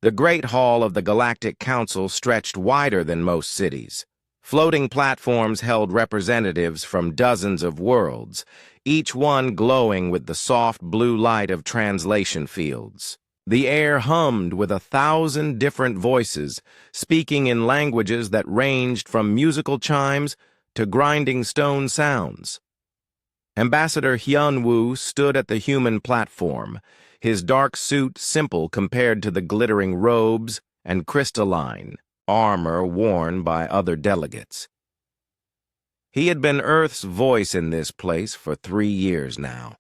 The Great Hall of the Galactic Council stretched wider than most cities. Floating platforms held representatives from dozens of worlds, each one glowing with the soft blue light of translation fields. The air hummed with 1,000 different voices, speaking in languages that ranged from musical chimes to grinding stone sounds. Ambassador Hyun-woo stood at the human platform, his dark suit simple compared to the glittering robes and crystalline armor worn by other delegates. He had been Earth's voice in this place for 3 years now.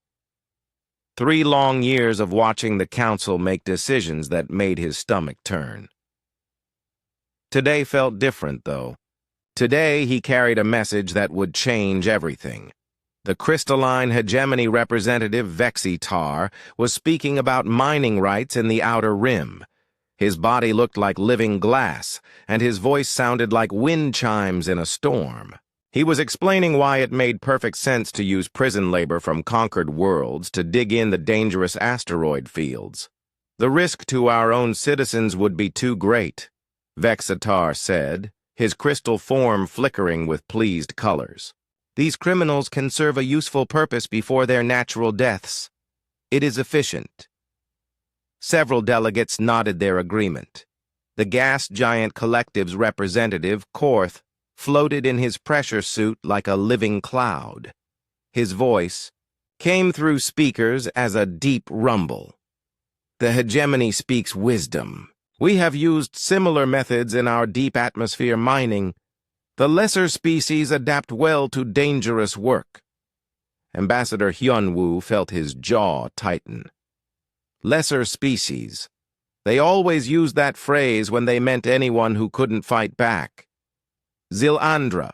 3 long years of watching the council make decisions that made his stomach turn. Today felt different, though. Today he carried a message that would change everything. The crystalline hegemony representative Vexitar was speaking about mining rights in the Outer Rim. His body looked like living glass, and his voice sounded like wind chimes in a storm. He was explaining why it made perfect sense to use prison labor from conquered worlds to dig in the dangerous asteroid fields. The risk to our own citizens would be too great, Vexitar said, his crystal form flickering with pleased colors. These criminals can serve a useful purpose before their natural deaths. It is efficient. Several delegates nodded their agreement. The gas giant collective's representative, Korth, floated in his pressure suit like a living cloud. His voice came through speakers as a deep rumble. The hegemony speaks wisdom. We have used similar methods in our deep atmosphere mining. The lesser species adapt well to dangerous work. Ambassador Hyun-woo felt his jaw tighten. Lesser species. They always used that phrase when they meant anyone who couldn't fight back. Zilandra,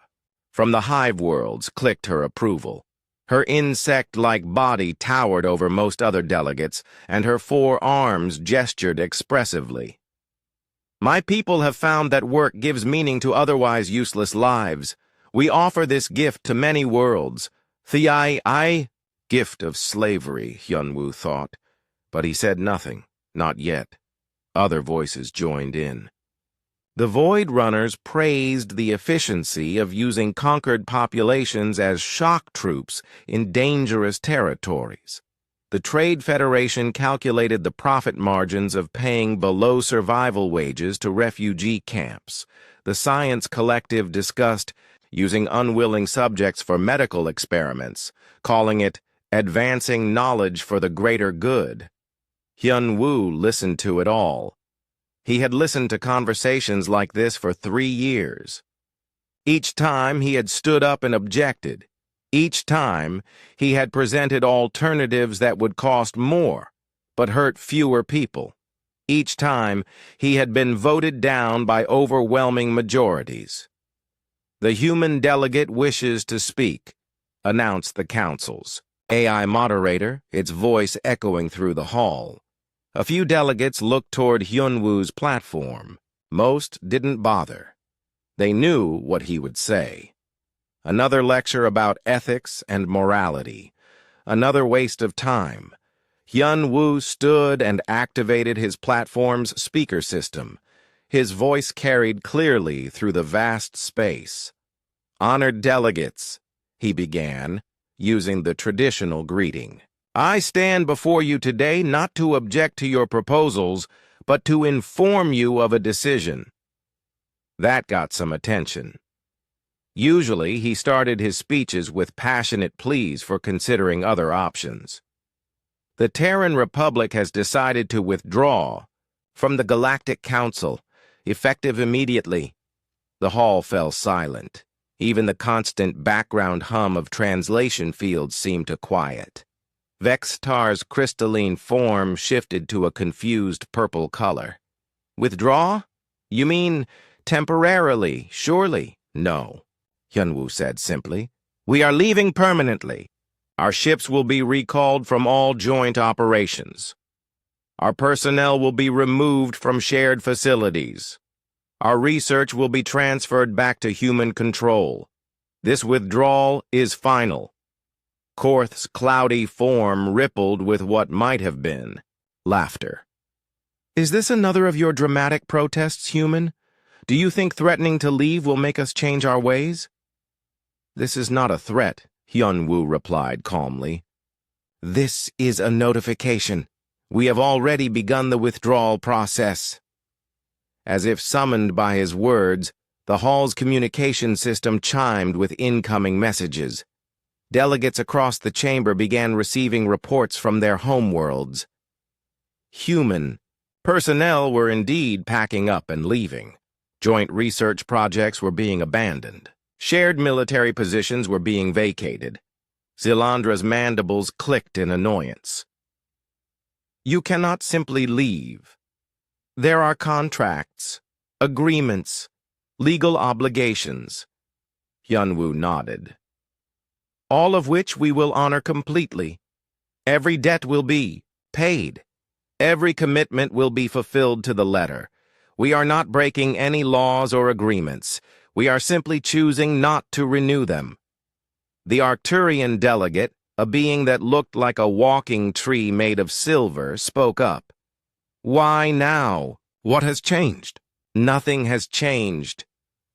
from the Hive Worlds, clicked her approval. Her insect-like body towered over most other delegates, and her 4 arms gestured expressively. My people have found that work gives meaning to otherwise useless lives. We offer this gift to many worlds. The gift of slavery, Hyun-woo thought. But he said nothing, not yet. Other voices joined in. The Void Runners praised the efficiency of using conquered populations as shock troops in dangerous territories. The Trade Federation calculated the profit margins of paying below survival wages to refugee camps. The Science Collective discussed using unwilling subjects for medical experiments, calling it advancing knowledge for the greater good. Hyun-woo listened to it all. He had listened to conversations like this for 3 years. Each time he had stood up and objected. Each time he had presented alternatives that would cost more, but hurt fewer people. Each time he had been voted down by overwhelming majorities. The human delegate wishes to speak, announced the council's AI moderator, its voice echoing through the hall. A few delegates looked toward Hyun-woo's platform. Most didn't bother. They knew what he would say. Another lecture about ethics and morality. Another waste of time. Hyun-woo stood and activated his platform's speaker system. His voice carried clearly through the vast space. Honored delegates, he began, using the traditional greeting. I stand before you today not to object to your proposals, but to inform you of a decision. That got some attention. Usually, he started his speeches with passionate pleas for considering other options. The Terran Republic has decided to withdraw from the Galactic Council, effective immediately. The hall fell silent. Even the constant background hum of translation fields seemed to quiet. Vexitar's crystalline form shifted to a confused purple color. Withdraw? You mean temporarily, surely? No, Hyun-woo said simply. We are leaving permanently. Our ships will be recalled from all joint operations. Our personnel will be removed from shared facilities. Our research will be transferred back to human control. This withdrawal is final. Korth's cloudy form rippled with what might have been laughter. Is this another of your dramatic protests, human? Do you think threatening to leave will make us change our ways? This is not a threat, Hyun-woo replied calmly. This is a notification. We have already begun the withdrawal process. As if summoned by his words, the hall's communication system chimed with incoming messages. Delegates across the chamber began receiving reports from their homeworlds. Human. Personnel were indeed packing up and leaving. Joint research projects were being abandoned. Shared military positions were being vacated. Zilandra's mandibles clicked in annoyance. You cannot simply leave. There are contracts, agreements, legal obligations. Hyun-woo nodded. All of which we will honor completely. Every debt will be paid. Every commitment will be fulfilled to the letter. We are not breaking any laws or agreements. We are simply choosing not to renew them. The Arcturian delegate, a being that looked like a walking tree made of silver, spoke up. Why now? What has changed? Nothing has changed,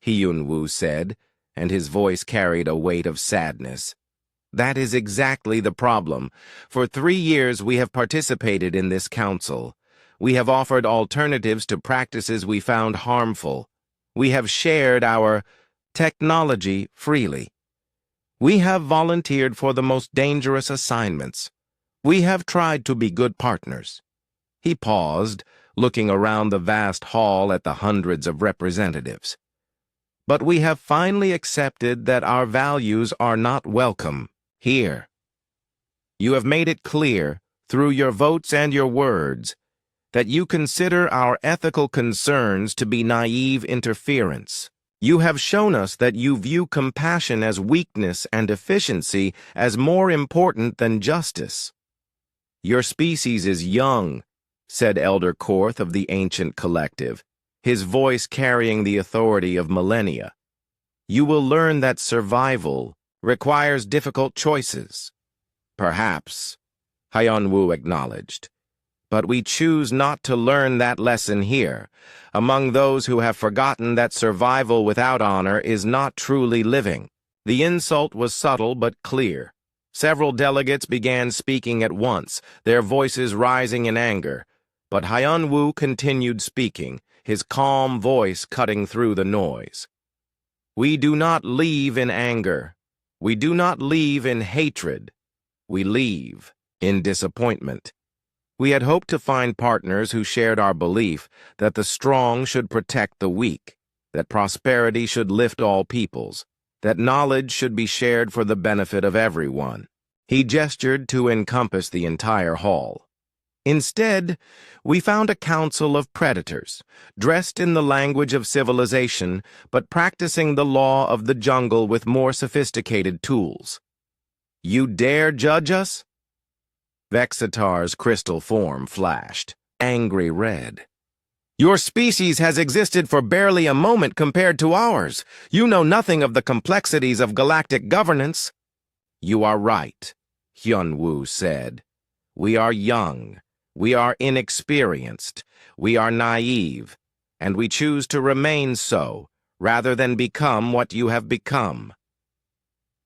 Hyun-woo said, and his voice carried a weight of sadness. That is exactly the problem. For 3 years we have participated in this council. We have offered alternatives to practices we found harmful. We have shared our technology freely. We have volunteered for the most dangerous assignments. We have tried to be good partners. He paused, looking around the vast hall at the hundreds of representatives. But we have finally accepted that our values are not welcome here. You have made it clear, through your votes and your words, that you consider our ethical concerns to be naive interference. You have shown us that you view compassion as weakness and efficiency as more important than justice. Your species is young, said Elder Korth of the Ancient Collective, his voice carrying the authority of millennia. You will learn that survival requires difficult choices. Perhaps, Hyun-woo acknowledged. But we choose not to learn that lesson here, among those who have forgotten that survival without honor is not truly living. The insult was subtle but clear. Several delegates began speaking at once, their voices rising in anger. But Hyun-woo continued speaking, his calm voice cutting through the noise. We do not leave in anger. We do not leave in hatred. We leave in disappointment. We had hoped to find partners who shared our belief that the strong should protect the weak, that prosperity should lift all peoples, that knowledge should be shared for the benefit of everyone. He gestured to encompass the entire hall. Instead, we found a council of predators, dressed in the language of civilization, but practicing the law of the jungle with more sophisticated tools. You dare judge us? Vexitar's crystal form flashed, angry red. Your species has existed for barely a moment compared to ours. You know nothing of the complexities of galactic governance. You are right, Hyun-woo said. We are young. We are inexperienced, we are naive, and we choose to remain so, rather than become what you have become.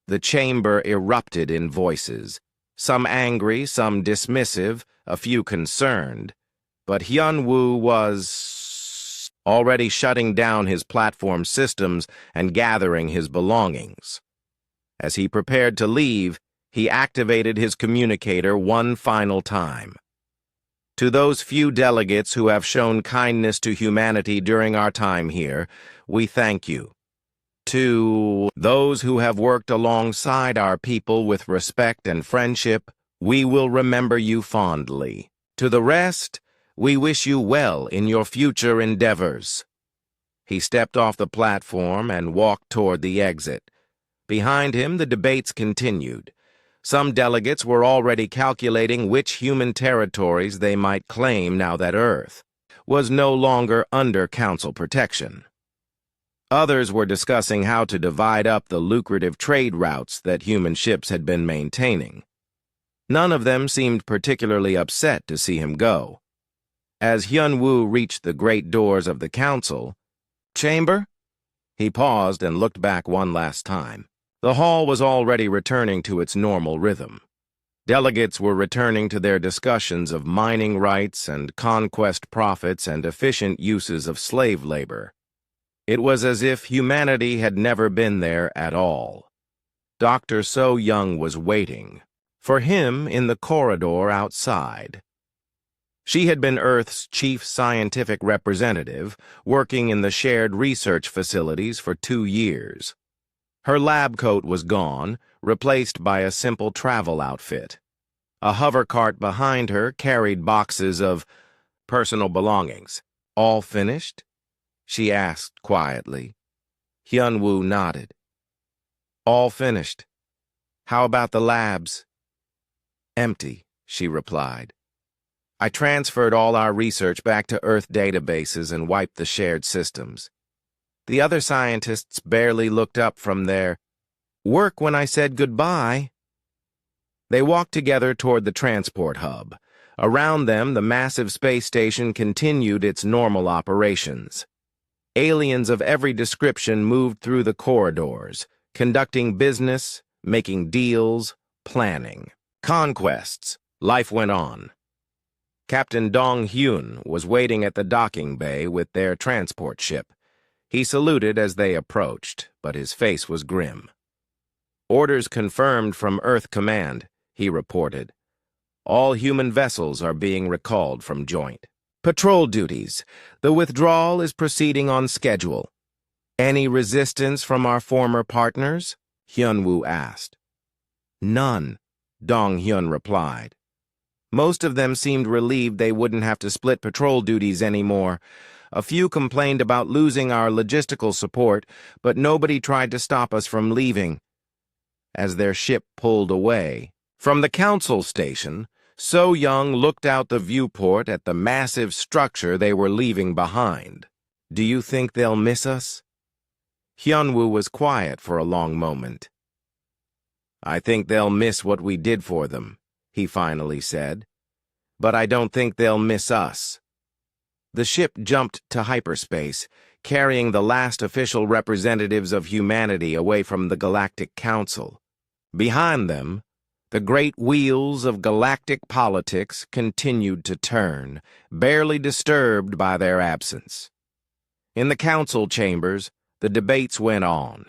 The chamber erupted in voices, some angry, some dismissive, a few concerned, but Hyun-woo was already shutting down his platform systems and gathering his belongings. As he prepared to leave, he activated his communicator one final time. To those few delegates who have shown kindness to humanity during our time here, we thank you. To those who have worked alongside our people with respect and friendship, we will remember you fondly. To the rest, we wish you well in your future endeavors. He stepped off the platform and walked toward the exit. Behind him, the debates continued. Some delegates were already calculating which human territories they might claim now that Earth was no longer under Council protection. Others were discussing how to divide up the lucrative trade routes that human ships had been maintaining. None of them seemed particularly upset to see him go. As Hyun-woo reached the great doors of the council chamber, he paused and looked back one last time. The hall was already returning to its normal rhythm. Delegates were returning to their discussions of mining rights and conquest profits and efficient uses of slave labor. It was as if humanity had never been there at all. Dr. So Young was waiting for him in the corridor outside. She had been Earth's chief scientific representative, working in the shared research facilities for 2 years. Her lab coat was gone, replaced by a simple travel outfit. A hover cart behind her carried boxes of personal belongings. All finished? She asked quietly. Hyun-woo nodded. All finished. How about the labs? Empty, she replied. I transferred all our research back to Earth databases and wiped the shared systems. The other scientists barely looked up from their work when I said goodbye. They walked together toward the transport hub. Around them, the massive space station continued its normal operations. Aliens of every description moved through the corridors, conducting business, making deals, planning. Conquests. Life went on. Captain Dong-hyun was waiting at the docking bay with their transport ship. He saluted as they approached, but his face was grim. Orders confirmed from Earth Command, he reported. All human vessels are being recalled from joint. Patrol duties. The withdrawal is proceeding on schedule. Any resistance from our former partners? Hyun-woo asked. None, Dong-hyun replied. Most of them seemed relieved they wouldn't have to split patrol duties anymore. A few complained about losing our logistical support, but nobody tried to stop us from leaving. As their ship pulled away from the council station, So Young looked out the viewport at the massive structure they were leaving behind. Do you think they'll miss us? Hyun-woo was quiet for a long moment. I think they'll miss what we did for them, he finally said. But I don't think they'll miss us. The ship jumped to hyperspace, carrying the last official representatives of humanity away from the Galactic Council. Behind them, the great wheels of galactic politics continued to turn, barely disturbed by their absence. In the council chambers, the debates went on.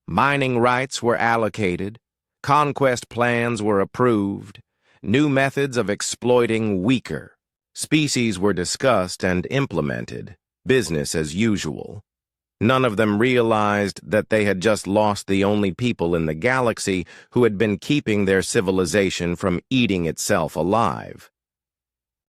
Mining rights were allocated, conquest plans were approved, new methods of exploiting weaker species were discussed and implemented, business as usual. None of them realized that they had just lost the only people in the galaxy who had been keeping their civilization from eating itself alive.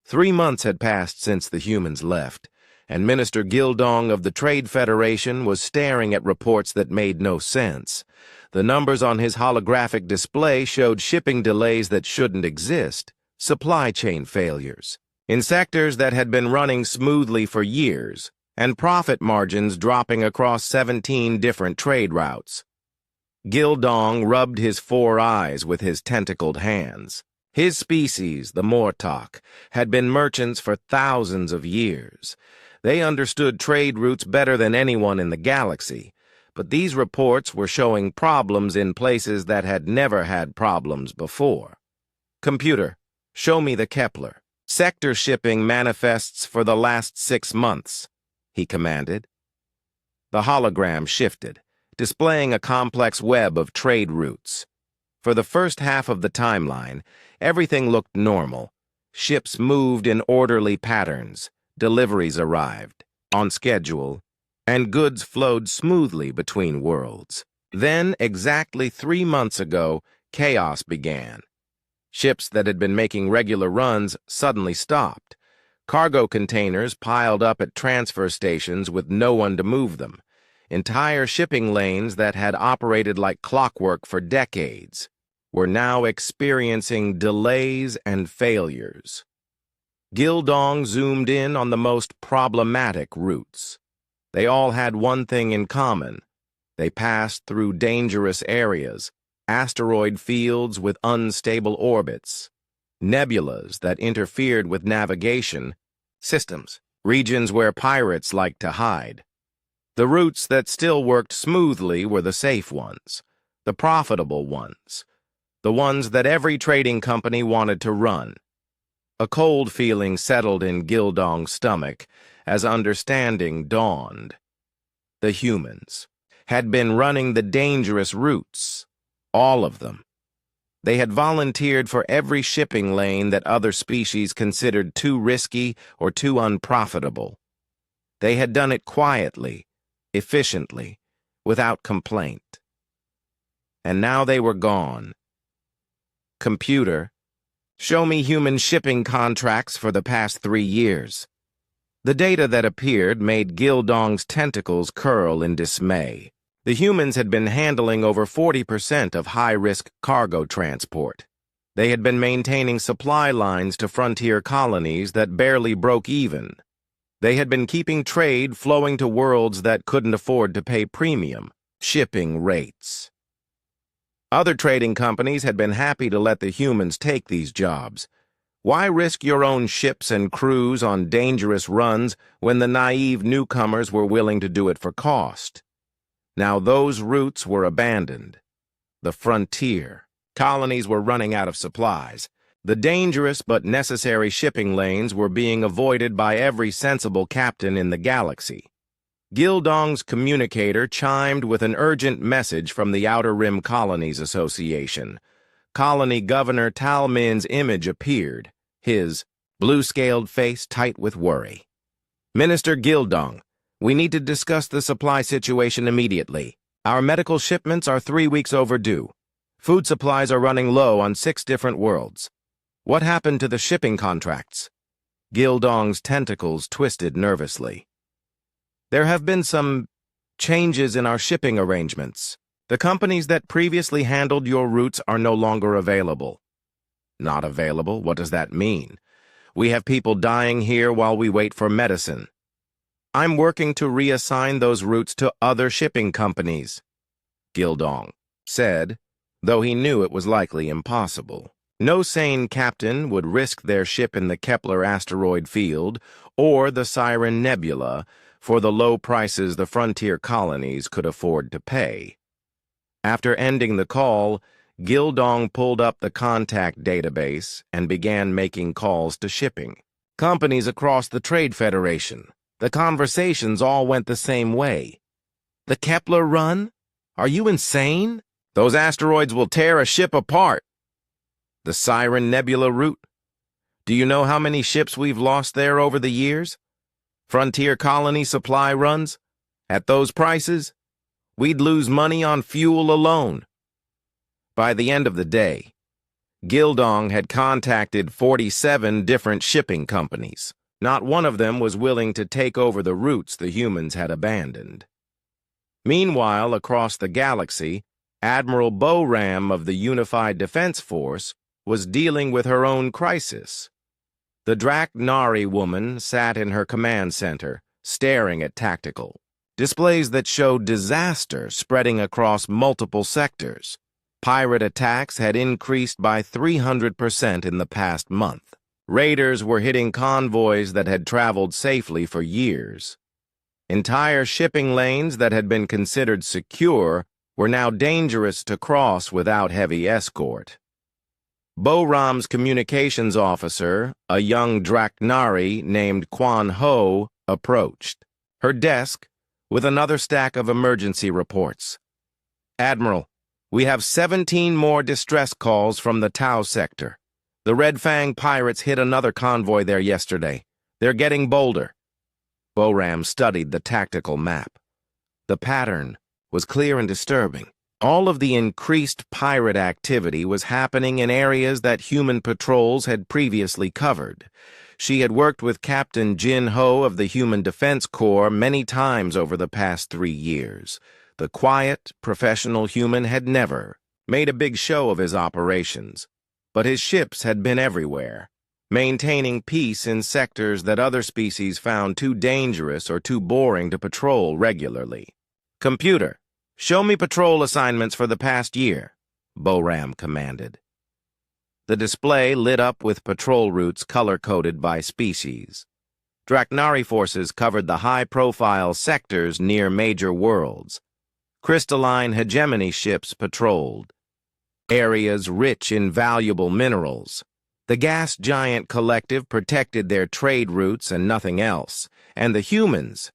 3 months had passed since the humans left, and Minister Gildong of the Trade Federation was staring at reports that made no sense. The numbers on his holographic display showed shipping delays that shouldn't exist, supply chain failures, in sectors that had been running smoothly for years, and profit margins dropping across 17 different trade routes. Gildong rubbed his 4 eyes with his tentacled hands. His species, the Mortok, had been merchants for thousands of years. They understood trade routes better than anyone in the galaxy, but these reports were showing problems in places that had never had problems before. Computer, show me the Kepler. Sector shipping manifests for the last 6 months, he commanded. The hologram shifted, displaying a complex web of trade routes. For the first half of the timeline, everything looked normal. Ships moved in orderly patterns, deliveries arrived on schedule, and goods flowed smoothly between worlds. Then, exactly 3 months ago, chaos began. Ships that had been making regular runs suddenly stopped. Cargo containers piled up at transfer stations with no one to move them. Entire shipping lanes that had operated like clockwork for decades were now experiencing delays and failures. Gildong zoomed in on the most problematic routes. They all had one thing in common. They passed through dangerous areas, asteroid fields with unstable orbits, nebulas that interfered with navigation, systems, regions where pirates liked to hide. The routes that still worked smoothly were the safe ones, the profitable ones, the ones that every trading company wanted to run. A cold feeling settled in Gildong's stomach as understanding dawned. The humans had been running the dangerous routes, all of them. They had volunteered for every shipping lane that other species considered too risky or too unprofitable. They had done it quietly, efficiently, without complaint. And now they were gone. Computer, show me human shipping contracts for the past 3 years. The data that appeared made Gildong's tentacles curl in dismay. The humans had been handling over 40% of high-risk cargo transport. They had been maintaining supply lines to frontier colonies that barely broke even. They had been keeping trade flowing to worlds that couldn't afford to pay premium shipping rates. Other trading companies had been happy to let the humans take these jobs. Why risk your own ships and crews on dangerous runs when the naive newcomers were willing to do it for cost? Now those routes were abandoned. The frontier. Colonies were running out of supplies. The dangerous but necessary shipping lanes were being avoided by every sensible captain in the galaxy. Gildong's communicator chimed with an urgent message from the Outer Rim Colonies Association. Colony Governor Talmin's image appeared, his blue-scaled face tight with worry. Minister Gildong, we need to discuss the supply situation immediately. Our medical shipments are 3 weeks overdue. Food supplies are running low on 6 different worlds. What happened to the shipping contracts? Gildong's tentacles twisted nervously. There have been some changes in our shipping arrangements. The companies that previously handled your routes are no longer available. Not available? What does that mean? We have people dying here while we wait for medicine. I'm working to reassign those routes to other shipping companies, Gildong said, though he knew it was likely impossible. No sane captain would risk their ship in the Kepler asteroid field or the Siren Nebula for the low prices the frontier colonies could afford to pay. After ending the call, Gildong pulled up the contact database and began making calls to shipping companies across the Trade Federation. The conversations all went the same way. The Kepler run? Are you insane? Those asteroids will tear a ship apart. The Siren Nebula route? Do you know how many ships we've lost there over the years? Frontier colony supply runs? At those prices, we'd lose money on fuel alone. By the end of the day, Gildong had contacted 47 different shipping companies. Not one of them was willing to take over the routes the humans had abandoned. Meanwhile, across the galaxy, Admiral Boram of the Unified Defense Force was dealing with her own crisis. The Draknari woman sat in her command center, staring at tactical displays that showed disaster spreading across multiple sectors. Pirate attacks had increased by 300% in the past month. Raiders were hitting convoys that had traveled safely for years. Entire shipping lanes that had been considered secure were now dangerous to cross without heavy escort. Boram's communications officer, a young Draknari named Quan Ho, approached. Her desk, with another stack of emergency reports. Admiral, we have 17 more distress calls from the Tau sector. The Red Fang pirates hit another convoy there yesterday. They're getting bolder. Boram studied the tactical map. The pattern was clear and disturbing. All of the increased pirate activity was happening in areas that human patrols had previously covered. She had worked with Captain Jin Ho of the Human Defense Corps many times over the past 3 years. The quiet, professional human had never made a big show of his operations. But his ships had been everywhere, maintaining peace in sectors that other species found too dangerous or too boring to patrol regularly. Computer, show me patrol assignments for the past year, Boram commanded. The display lit up with patrol routes color-coded by species. Draknari forces covered the high-profile sectors near major worlds. Crystalline hegemony ships patrolled areas rich in valuable minerals. The gas giant collective protected their trade routes and nothing else. And the humans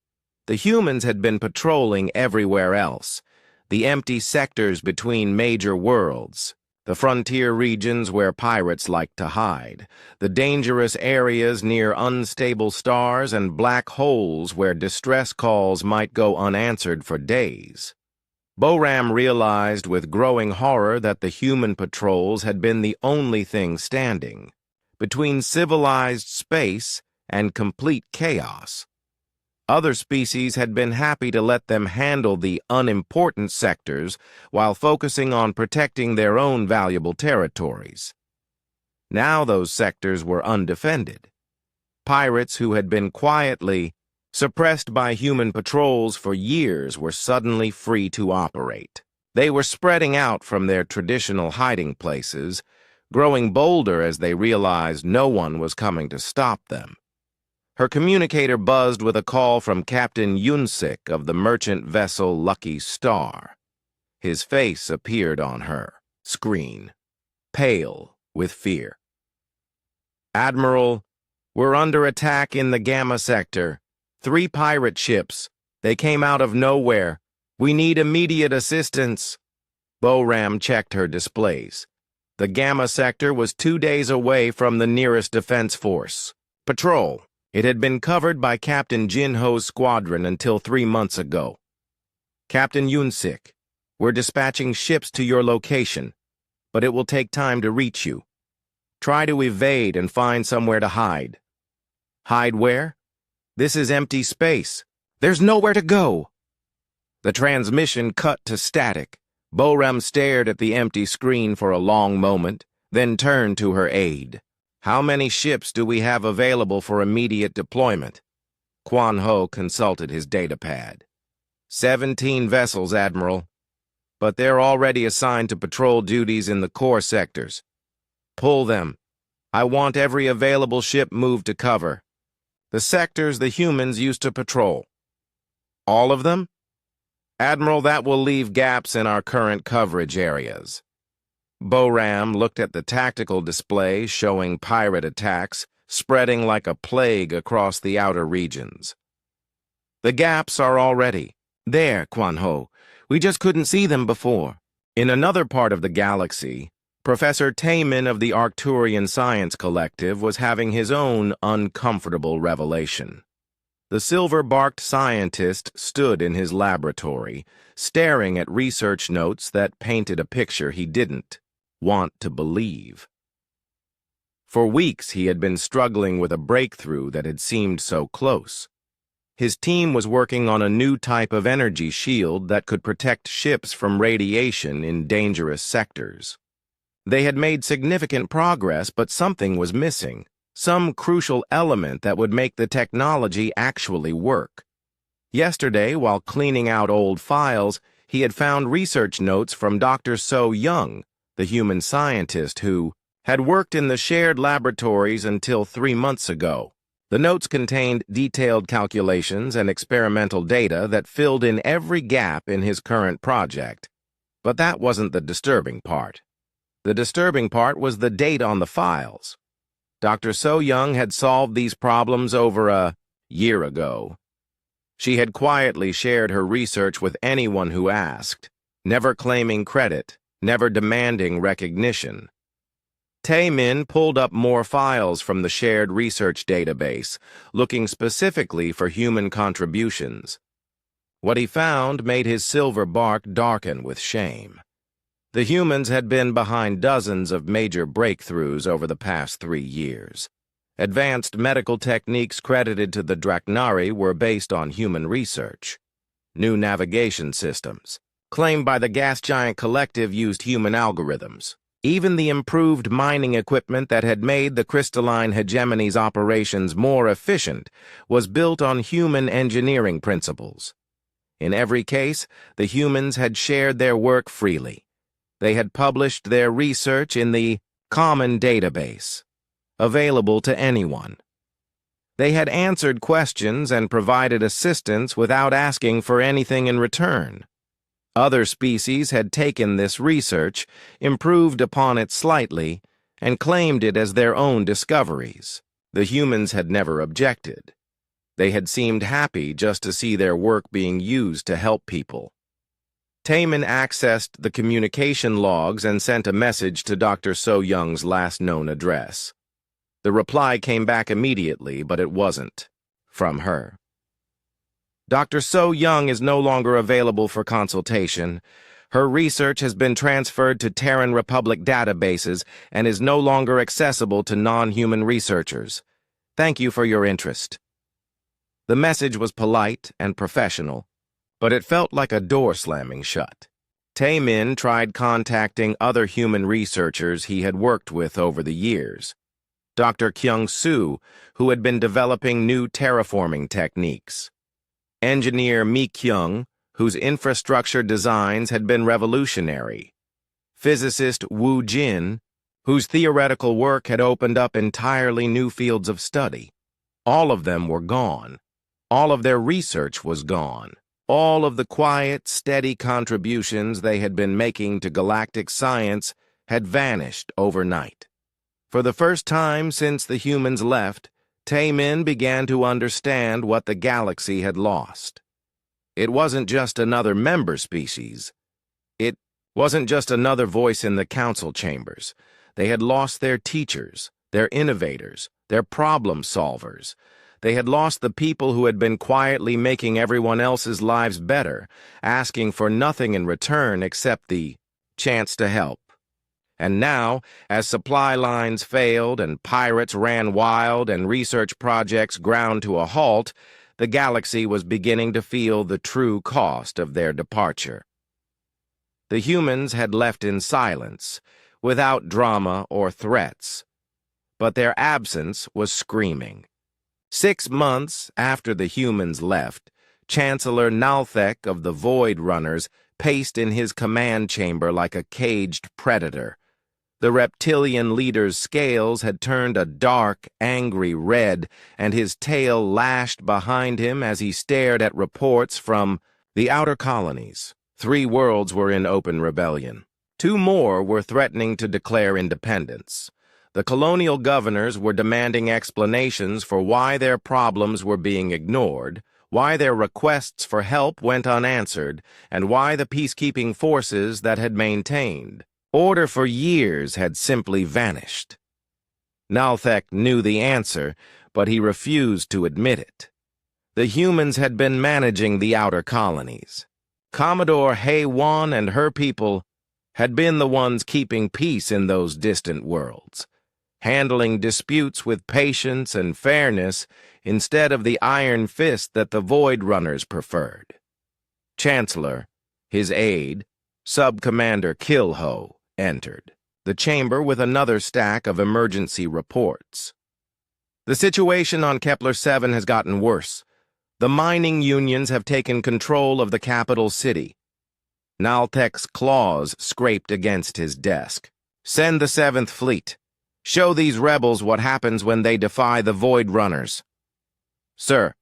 had been patrolling everywhere else. The empty sectors between major worlds, the frontier regions where pirates like to hide, the dangerous areas near unstable stars and black holes where distress calls might go unanswered for days. Boram realized with growing horror that the human patrols had been the only thing standing between civilized space and complete chaos. Other species had been happy to let them handle the unimportant sectors while focusing on protecting their own valuable territories. Now those sectors were undefended. Pirates who had been quietly suppressed by human patrols for years were suddenly free to operate. They were spreading out from their traditional hiding places, growing bolder as they realized no one was coming to stop them. Her communicator buzzed with a call from Captain Yunsik of the merchant vessel Lucky Star. His face appeared on her screen, pale with fear. "Admiral, we're under attack in the Gamma sector. 3 pirate ships. They came out of nowhere. We need immediate assistance." Boram checked her displays. The Gamma sector was 2 days away from the nearest defense force. Patrol. It had been covered by Captain Jinho's squadron until 3 months ago. "Captain Yunsik, we're dispatching ships to your location, but it will take time to reach you. Try to evade and find somewhere to hide." "Hide where? This is empty space. There's nowhere to go." The transmission cut to static. Boram stared at the empty screen for a long moment, then turned to her aide. "How many ships do we have available for immediate deployment?" Quan Ho consulted his datapad. 17 vessels, Admiral. But they're already assigned to patrol duties in the core sectors. Pull them. I want every available ship moved to cover. The sectors the humans used to patrol. All of them? Admiral, that will leave gaps in our current coverage areas. Boram looked at the tactical display showing pirate attacks spreading like a plague across the outer regions. "The gaps are already there, Quan Ho. We just couldn't see them before." In another part of the galaxy, Professor Taemin of the Arcturian Science Collective was having his own uncomfortable revelation. The silver-barked scientist stood in his laboratory, staring at research notes that painted a picture he didn't want to believe. For weeks he had been struggling with a breakthrough that had seemed so close. His team was working on a new type of energy shield that could protect ships from radiation in dangerous sectors. They had made significant progress, but something was missing, some crucial element that would make the technology actually work. Yesterday, while cleaning out old files, he had found research notes from Dr. So Young, the human scientist who had worked in the shared laboratories until 3 months ago. The notes contained detailed calculations and experimental data that filled in every gap in his current project. But that wasn't the disturbing part. The disturbing part was the date on the files. Dr. So Young had solved these problems over a year ago. She had quietly shared her research with anyone who asked, never claiming credit, never demanding recognition. Taemin pulled up more files from the shared research database, looking specifically for human contributions. What he found made his silver bark darken with shame. The humans had been behind dozens of major breakthroughs over the past 3 years. Advanced medical techniques credited to the Draknari were based on human research. New navigation systems, claimed by the gas giant collective, used human algorithms. Even the improved mining equipment that had made the crystalline hegemony's operations more efficient was built on human engineering principles. In every case, the humans had shared their work freely. They had published their research in the common database, available to anyone. They had answered questions and provided assistance without asking for anything in return. Other species had taken this research, improved upon it slightly, and claimed it as their own discoveries. The humans had never objected. They had seemed happy just to see their work being used to help people. Taemin accessed the communication logs and sent a message to Dr. So-Young's last known address. The reply came back immediately, but it wasn't from her. Dr. So-Young is no longer available for consultation. Her research has been transferred to Terran Republic databases and is no longer accessible to non-human researchers. Thank you for your interest. The message was polite and professional, but it felt like a door slamming shut. Taemin tried contacting other human researchers he had worked with over the years. Dr. Kyung-soo, who had been developing new terraforming techniques. Engineer Mi-kyung, whose infrastructure designs had been revolutionary. Physicist Woo Jin, whose theoretical work had opened up entirely new fields of study. All of them were gone. All of their research was gone. All of the quiet, steady contributions they had been making to galactic science had vanished overnight. For the first time since the humans left, Taemin began to understand what the galaxy had lost. It wasn't just another member species. It wasn't just another voice in the council chambers. They had lost their teachers, their innovators, their problem solvers. They had lost the people who had been quietly making everyone else's lives better, asking for nothing in return except the chance to help. And now, as supply lines failed and pirates ran wild and research projects ground to a halt, the galaxy was beginning to feel the true cost of their departure. The humans had left in silence, without drama or threats. But their absence was screaming. 6 months after the humans left, Chancellor Nalthek of the Void Runners paced in his command chamber like a caged predator. The reptilian leader's scales had turned a dark, angry red, and his tail lashed behind him as he stared at reports from the outer colonies. 3 worlds were in open rebellion. 2 more were threatening to declare independence. The colonial governors were demanding explanations for why their problems were being ignored, why their requests for help went unanswered, and why the peacekeeping forces that had maintained order for years had simply vanished. Nalthek knew the answer, but he refused to admit it. The humans had been managing the outer colonies. Commodore Hay-Wan and her people had been the ones keeping peace in those distant worlds, handling disputes with patience and fairness instead of the iron fist that the Void Runners preferred. Chancellor, his aide, Sub-Commander Kilho, entered the chamber with another stack of emergency reports. The situation on Kepler 7 has gotten worse. The mining unions have taken control of the capital city. Nalthek's claws scraped against his desk. Send the 7th Fleet. Show these rebels what happens when they defy the Void Runners. Sir,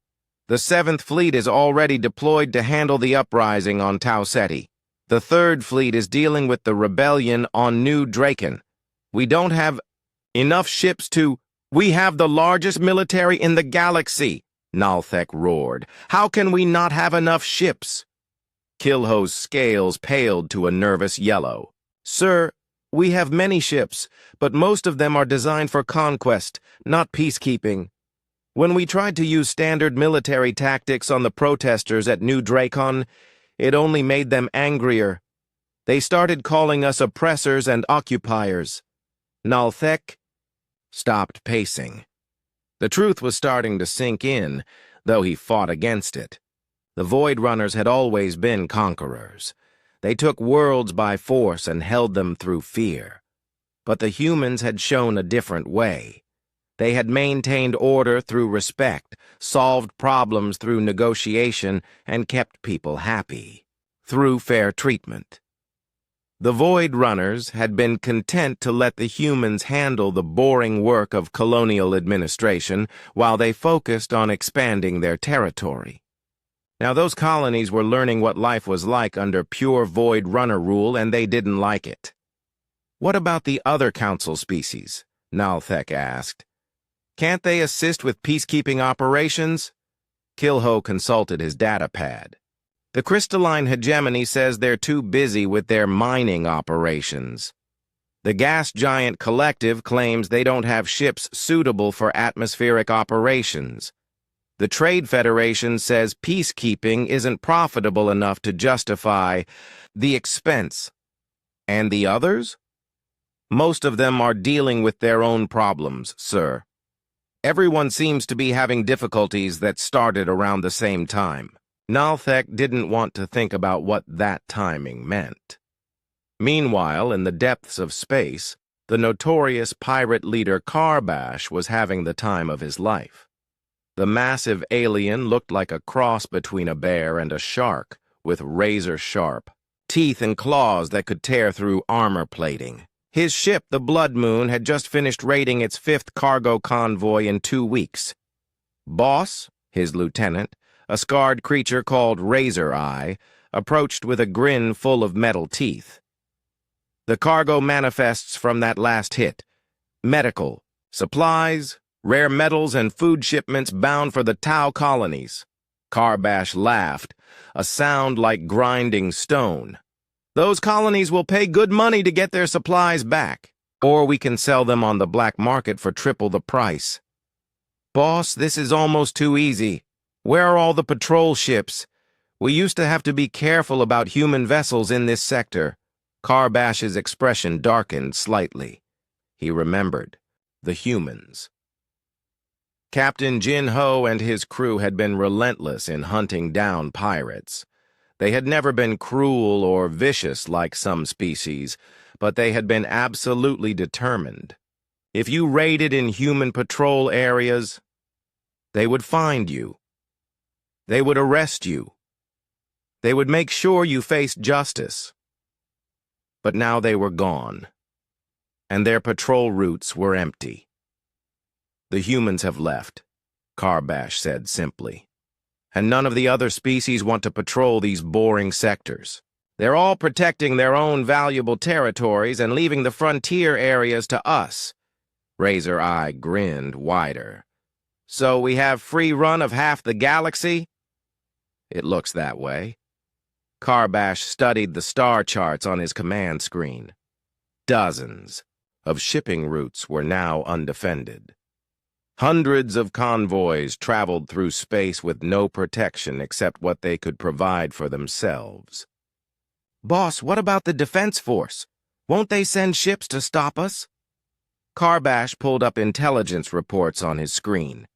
the 7th Fleet is already deployed to handle the uprising on Tau Ceti. The 3rd Fleet is dealing with the rebellion on New Draken. We don't have enough ships to... We have the largest military in the galaxy, Nalthek roared. How can we not have enough ships? Kilho's scales paled to a nervous yellow. Sir, we have many ships, but most of them are designed for conquest, not peacekeeping. When we tried to use standard military tactics on the protesters at New Dracon, it only made them angrier. They started calling us oppressors and occupiers. Nalthek stopped pacing. The truth was starting to sink in, though he fought against it. The Void Runners had always been conquerors. They took worlds by force and held them through fear. But the humans had shown a different way. They had maintained order through respect, solved problems through negotiation, and kept people happy through fair treatment. The Void Runners had been content to let the humans handle the boring work of colonial administration while they focused on expanding their territory. Now, those colonies were learning what life was like under pure Void Runner rule, and they didn't like it. "What about the other council species?" Nalthek asked. "Can't they assist with peacekeeping operations?" Kilho consulted his data pad. "The crystalline hegemony says they're too busy with their mining operations. The gas giant collective claims they don't have ships suitable for atmospheric operations. The Trade Federation says peacekeeping isn't profitable enough to justify the expense. And the others? Most of them are dealing with their own problems, sir. Everyone seems to be having difficulties that started around the same time." Nalthek didn't want to think about what that timing meant. Meanwhile, in the depths of space, the notorious pirate leader Karbash was having the time of his life. The massive alien looked like a cross between a bear and a shark, with razor-sharp teeth and claws that could tear through armor plating. His ship, the Blood Moon, had just finished raiding its 5th cargo convoy in 2 weeks. Boss, his lieutenant, a scarred creature called Razor Eye, approached with a grin full of metal teeth. "The cargo manifests from that last hit. Medical, supplies, rare metals, and food shipments bound for the Tau colonies." Karbash laughed, a sound like grinding stone. "Those colonies will pay good money to get their supplies back, or we can sell them on the black market for triple the price." "Boss, this is almost too easy. Where are all the patrol ships? We used to have to be careful about human vessels in this sector." Karbash's expression darkened slightly. He remembered the humans. Captain Jin Ho and his crew had been relentless in hunting down pirates. They had never been cruel or vicious like some species, but they had been absolutely determined. If you raided in human patrol areas, they would find you. They would arrest you. They would make sure you faced justice. But now they were gone, and their patrol routes were empty. "The humans have left," Karbash said simply. "And none of the other species want to patrol these boring sectors. They're all protecting their own valuable territories and leaving the frontier areas to us." Razor Eye grinned wider. "So we have free run of half the galaxy?" "It looks that way." Karbash studied the star charts on his command screen. Dozens of shipping routes were now undefended. Hundreds of convoys traveled through space with no protection except what they could provide for themselves. "Boss, what about the Defense Force? Won't they send ships to stop us?" Karbash pulled up intelligence reports on his screen.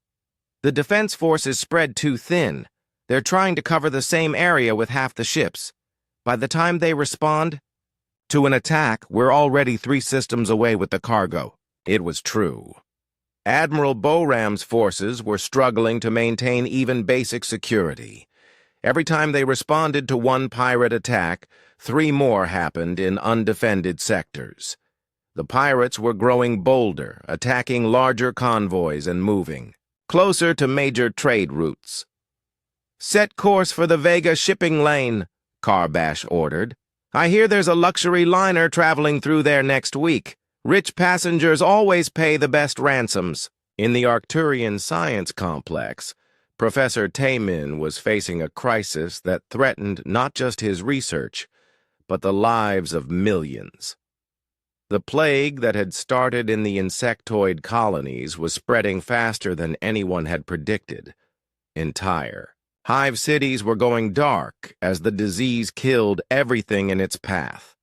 "The Defense Force is spread too thin. They're trying to cover the same area with half the ships. By the time they respond to an attack, we're already 3 systems away with the cargo." It was true. Admiral Boram's forces were struggling to maintain even basic security. Every time they responded to one pirate attack, 3 more happened in undefended sectors. The pirates were growing bolder, attacking larger convoys and moving closer to major trade routes. "Set course for the Vega shipping lane," Karbash ordered. "I hear there's a luxury liner traveling through there next week. Rich passengers always pay the best ransoms." In the Arcturian Science Complex, Professor Taemin was facing a crisis that threatened not just his research, but the lives of millions. The plague that had started in the insectoid colonies was spreading faster than anyone had predicted. Entire hive cities were going dark as the disease killed everything in its path.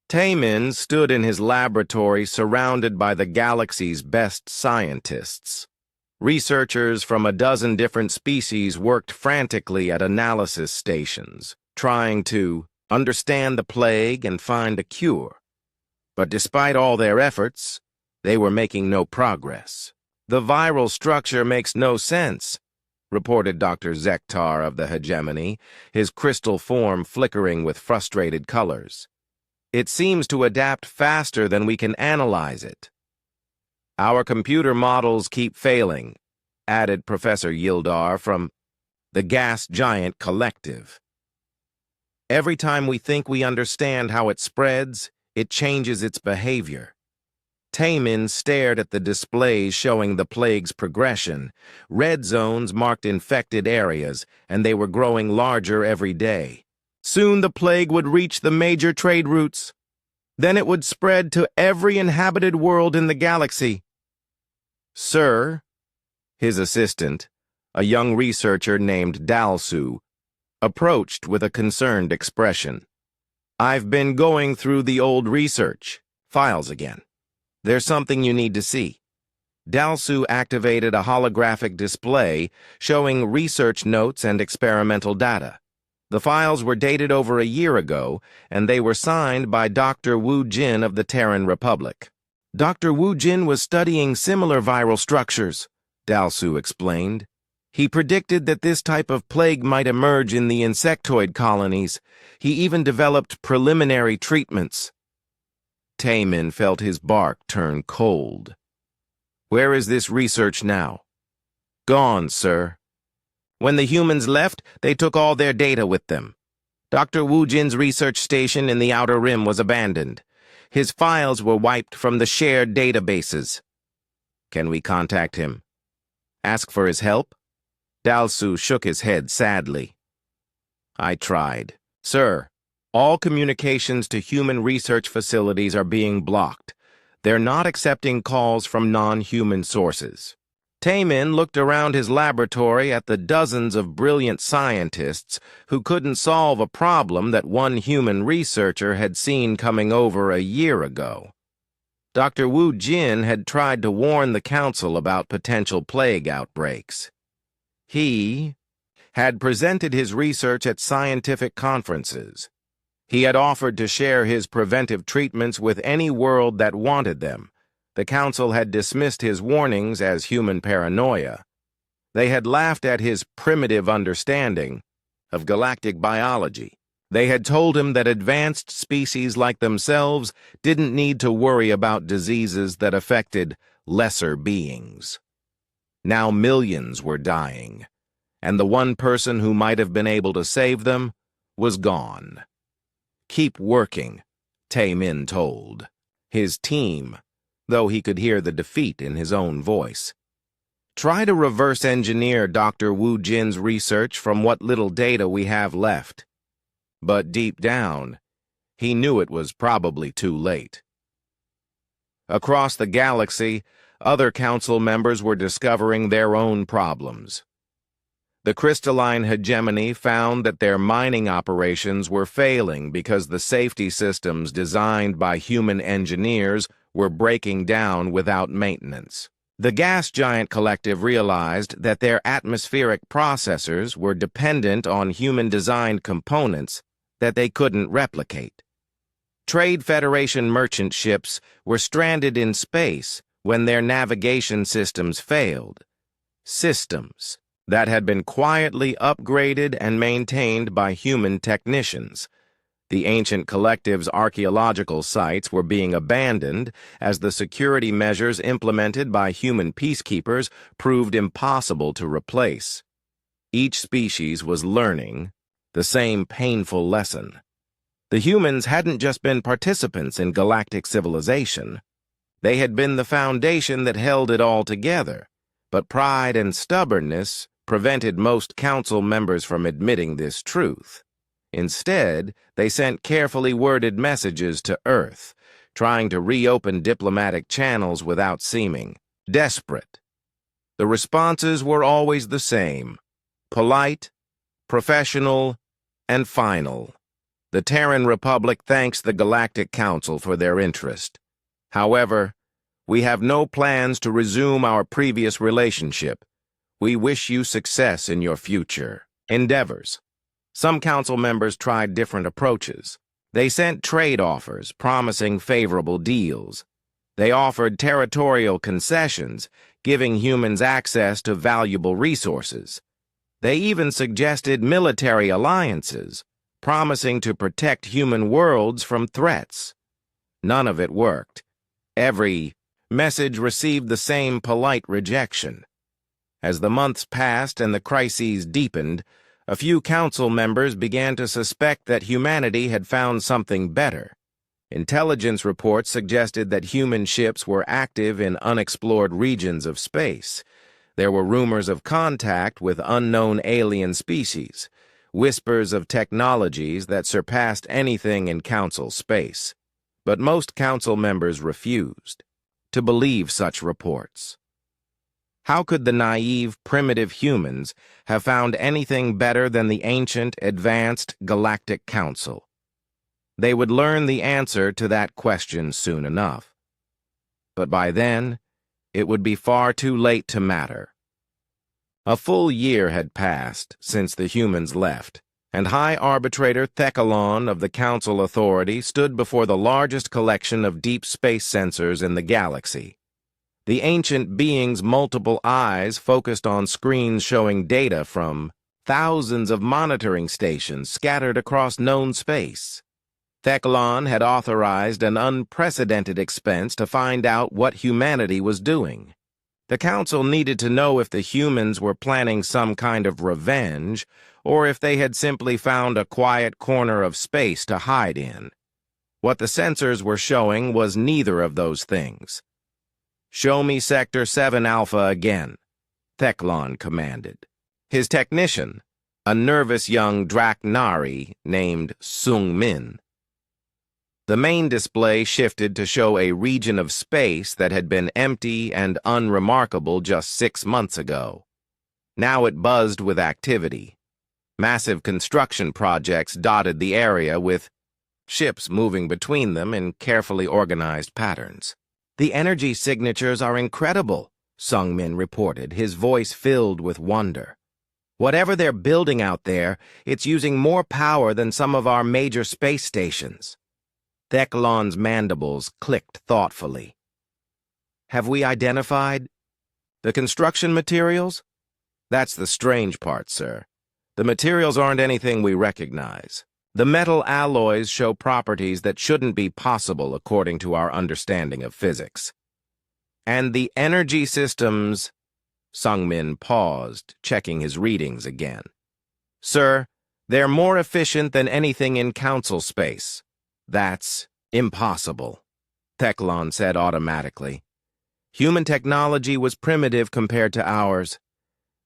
Taemin stood in his laboratory surrounded by the galaxy's best scientists. Researchers from a dozen different species worked frantically at analysis stations, trying to understand the plague and find a cure. But despite all their efforts, they were making no progress. "The viral structure makes no sense," reported Dr. Zektar of the Hegemony, his crystal form flickering with frustrated colors. It seems to adapt faster than we can analyze it. Our computer models keep failing, added Professor Yildar from the Gas Giant Collective. Every time we think we understand how it spreads, it changes its behavior. Taemin stared at the displays showing the plague's progression. Red zones marked infected areas, and they were growing larger every day. Soon the plague would reach the major trade routes. Then it would spread to every inhabited world in the galaxy. Sir, his assistant, a young researcher named Dalsu, approached with a concerned expression. I've been going through the old research files again. There's something you need to see. Dalsu activated a holographic display showing research notes and experimental data. The files were dated over a year ago, and they were signed by Dr. Wu Jin of the Terran Republic. Dr. Wu Jin was studying similar viral structures, Dalsu explained. He predicted that this type of plague might emerge in the insectoid colonies. He even developed preliminary treatments. Taemin felt his bark turn cold. Where is this research now? Gone, sir. When the humans left, they took all their data with them. Dr. Wu Jin's research station in the Outer Rim was abandoned. His files were wiped from the shared databases. Can we contact him? Ask for his help? Dalsu shook his head sadly. I tried. Sir, all communications to human research facilities are being blocked. They're not accepting calls from non-human sources. Taemin looked around his laboratory at the dozens of brilliant scientists who couldn't solve a problem that one human researcher had seen coming over a year ago. Dr. Wu Jin had tried to warn the council about potential plague outbreaks. He had presented his research at scientific conferences. He had offered to share his preventive treatments with any world that wanted them. The council had dismissed his warnings as human paranoia. They had laughed at his primitive understanding of galactic biology. They had told him that advanced species like themselves didn't need to worry about diseases that affected lesser beings. Now millions were dying, and the one person who might have been able to save them was gone. Keep working, Taemin told. His team, though he could hear the defeat in his own voice. Try to reverse engineer Dr. Wu Jin's research from what little data we have left. But deep down, he knew it was probably too late. Across the galaxy, other council members were discovering their own problems. The crystalline hegemony found that their mining operations were failing because the safety systems designed by human engineers were breaking down without maintenance. The Gas Giant Collective realized that their atmospheric processors were dependent on human-designed components that they couldn't replicate. Trade Federation merchant ships were stranded in space when their navigation systems failed. Systems that had been quietly upgraded and maintained by human technicians. The ancient collective's archaeological sites were being abandoned as the security measures implemented by human peacekeepers proved impossible to replace. Each species was learning the same painful lesson. The humans hadn't just been participants in galactic civilization. They had been the foundation that held it all together, but pride and stubbornness prevented most council members from admitting this truth. Instead, they sent carefully worded messages to Earth, trying to reopen diplomatic channels without seeming desperate. The responses were always the same: polite, professional, and final. The Terran Republic thanks the Galactic Council for their interest. However, we have no plans to resume our previous relationship. We wish you success in your future endeavors. Some council members tried different approaches. They sent trade offers promising favorable deals. They offered territorial concessions, giving humans access to valuable resources. They even suggested military alliances, promising to protect human worlds from threats. None of it worked. Every message received the same polite rejection. As the months passed and the crises deepened, a few council members began to suspect that humanity had found something better. Intelligence reports suggested that human ships were active in unexplored regions of space. There were rumors of contact with unknown alien species, whispers of technologies that surpassed anything in council space. But most council members refused to believe such reports. How could the naive, primitive humans have found anything better than the ancient, advanced Galactic Council? They would learn the answer to that question soon enough. But by then, it would be far too late to matter. A full year had passed since the humans left, and High Arbitrator Thecalon of the Council Authority stood before the largest collection of deep space sensors in the galaxy. The ancient being's multiple eyes focused on screens showing data from thousands of monitoring stations scattered across known space. Thecalon had authorized an unprecedented expense to find out what humanity was doing. The Council needed to know if the humans were planning some kind of revenge, or if they had simply found a quiet corner of space to hide in. What the sensors were showing was neither of those things. "Show me Sector 7 Alpha again," Thecalon commanded. His technician, a nervous young Draknari named Sung-Min. The main display shifted to show a region of space that had been empty and unremarkable just 6 months ago. Now it buzzed with activity. Massive construction projects dotted the area with ships moving between them in carefully organized patterns. "The energy signatures are incredible," Sung-Min reported, his voice filled with wonder. "Whatever they're building out there, it's using more power than some of our major space stations." Thecalon's mandibles clicked thoughtfully. "Have we identified the construction materials?" "That's the strange part, sir. The materials aren't anything we recognize. The metal alloys show properties that shouldn't be possible according to our understanding of physics. And the energy systems—" Sung-Min paused, checking his readings again. "Sir, they're more efficient than anything in council space." "That's impossible," Thecalon said automatically. "Human technology was primitive compared to ours.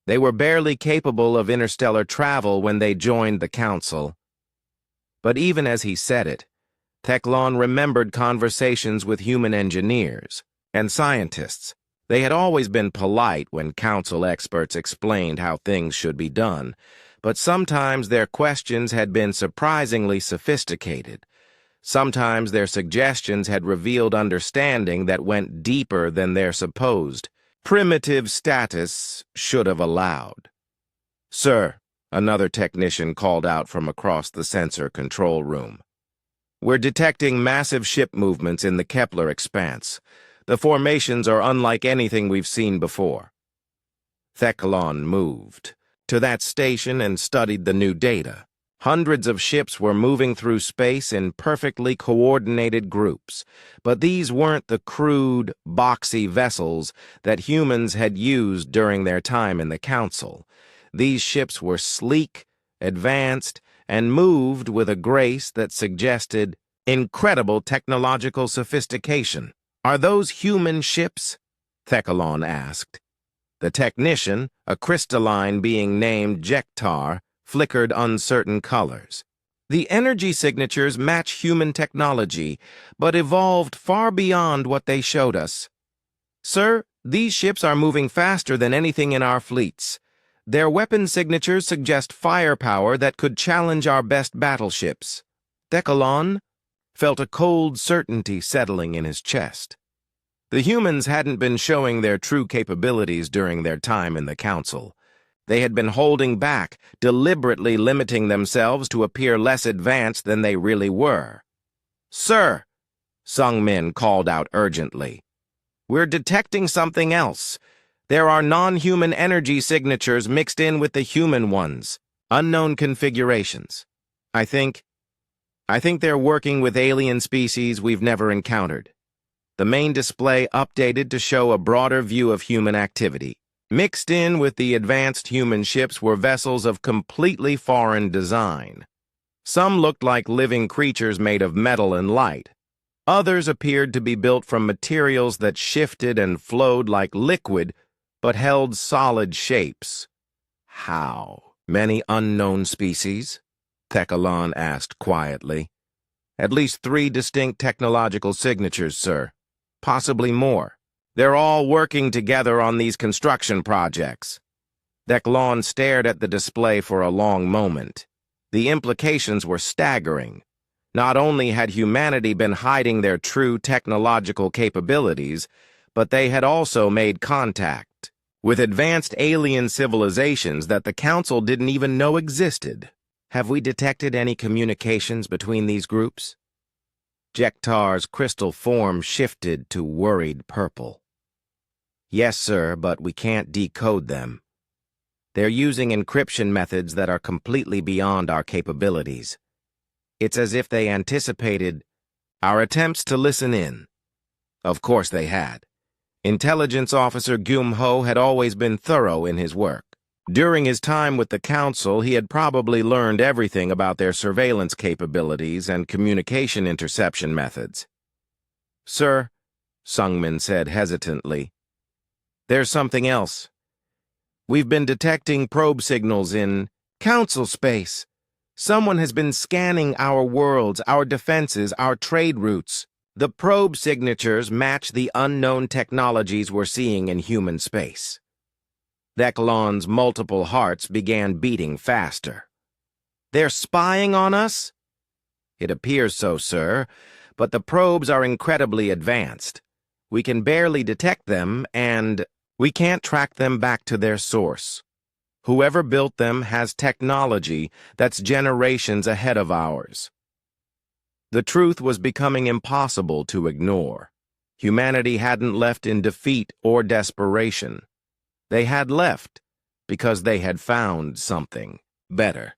They were barely capable of interstellar travel when they joined the council." But even as he said it, Thecalon remembered conversations with human engineers and scientists. They had always been polite when council experts explained how things should be done, but sometimes their questions had been surprisingly sophisticated. Sometimes their suggestions had revealed understanding that went deeper than their supposed primitive status should have allowed. "Sir," another technician called out from across the sensor control room, "we're detecting massive ship movements in the Kepler expanse. The formations are unlike anything we've seen before." Thecalon moved to that station and studied the new data. Hundreds of ships were moving through space in perfectly coordinated groups, but these weren't the crude, boxy vessels that humans had used during their time in the Council. These ships were sleek, advanced, and moved with a grace that suggested incredible technological sophistication. "Are those human ships?" Thecalon asked. The technician, a crystalline being named Jektar, flickered uncertain colors. "The energy signatures match human technology, but evolved far beyond what they showed us. Sir, these ships are moving faster than anything in our fleets. Their weapon signatures suggest firepower that could challenge our best battleships." Thecalon felt a cold certainty settling in his chest. The humans hadn't been showing their true capabilities during their time in the Council. They had been holding back, deliberately limiting themselves to appear less advanced than they really were. "Sir," Sung-Min called out urgently, "we're detecting something else. There are non-human energy signatures mixed in with the human ones, unknown configurations." I think they're working with alien species we've never encountered. The main display updated to show a broader view of human activity. Mixed in with the advanced human ships were vessels of completely foreign design. Some looked like living creatures made of metal and light. Others appeared to be built from materials that shifted and flowed like liquid, but held solid shapes. How? Many unknown species? Thecalon asked quietly. At least 3 distinct technological signatures, sir. Possibly more. They're all working together on these construction projects. Thecalon stared at the display for a long moment. The implications were staggering. Not only had humanity been hiding their true technological capabilities, but they had also made contact with advanced alien civilizations that the Council didn't even know existed. Have we detected any communications between these groups? Jektar's crystal form shifted to worried purple. Yes, sir, but we can't decode them. They're using encryption methods that are completely beyond our capabilities. It's as if they anticipated our attempts to listen in. Of course they had. Intelligence Officer Gyum-ho had always been thorough in his work. During his time with the Council, he had probably learned everything about their surveillance capabilities and communication interception methods. Sir, Sungmin said hesitantly, there's something else. We've been detecting probe signals in Council space. Someone has been scanning our worlds, our defenses, our trade routes. The probe signatures match the unknown technologies we're seeing in human space. Thecalon's multiple hearts began beating faster. They're spying on us? It appears so, sir, but the probes are incredibly advanced. We can barely detect them, and we can't track them back to their source. Whoever built them has technology that's generations ahead of ours. The truth was becoming impossible to ignore. Humanity hadn't left in defeat or desperation. They had left because they had found something better.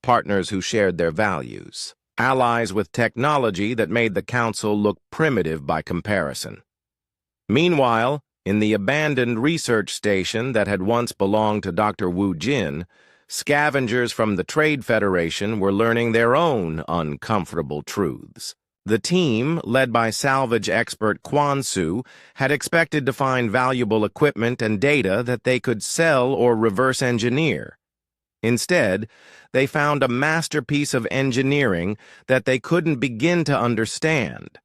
Partners who shared their values. Allies with technology that made the Council look primitive by comparison. Meanwhile, in the abandoned research station that had once belonged to Dr. Wu Jin, scavengers from the Trade Federation were learning their own uncomfortable truths. The team, led by salvage expert Quan Su, had expected to find valuable equipment and data that they could sell or reverse engineer. Instead, they found a masterpiece of engineering that they couldn't begin to understand.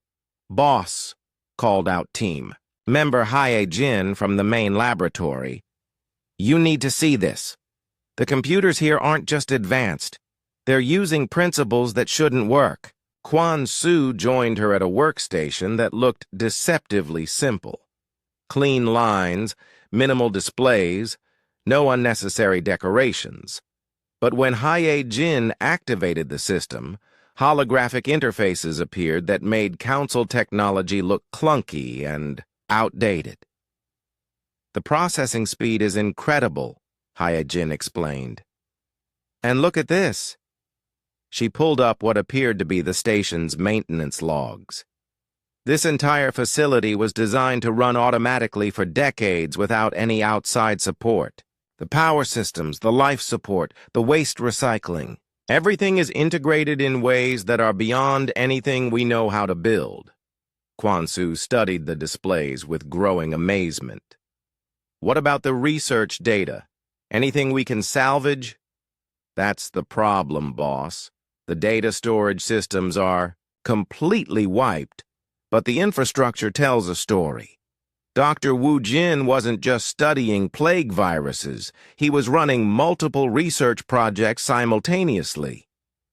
Boss, called out team. Member Hae Jin from the main laboratory. You need to see this. The computers here aren't just advanced. They're using principles that shouldn't work. Quan Su joined her at a workstation that looked deceptively simple. Clean lines, minimal displays, no unnecessary decorations. But when Hae Jin activated the system, holographic interfaces appeared that made Council technology look clunky and outdated. The processing speed is incredible, Hae Jin explained. And look at this. She pulled up what appeared to be the station's maintenance logs. This entire facility was designed to run automatically for decades without any outside support. The power systems, the life support, the waste recycling. Everything is integrated in ways that are beyond anything we know how to build. Quan Su studied the displays with growing amazement. What about the research data? Anything we can salvage? That's the problem, boss. The data storage systems are completely wiped, but the infrastructure tells a story. Dr. Wu Jin wasn't just studying plague viruses. He was running multiple research projects simultaneously.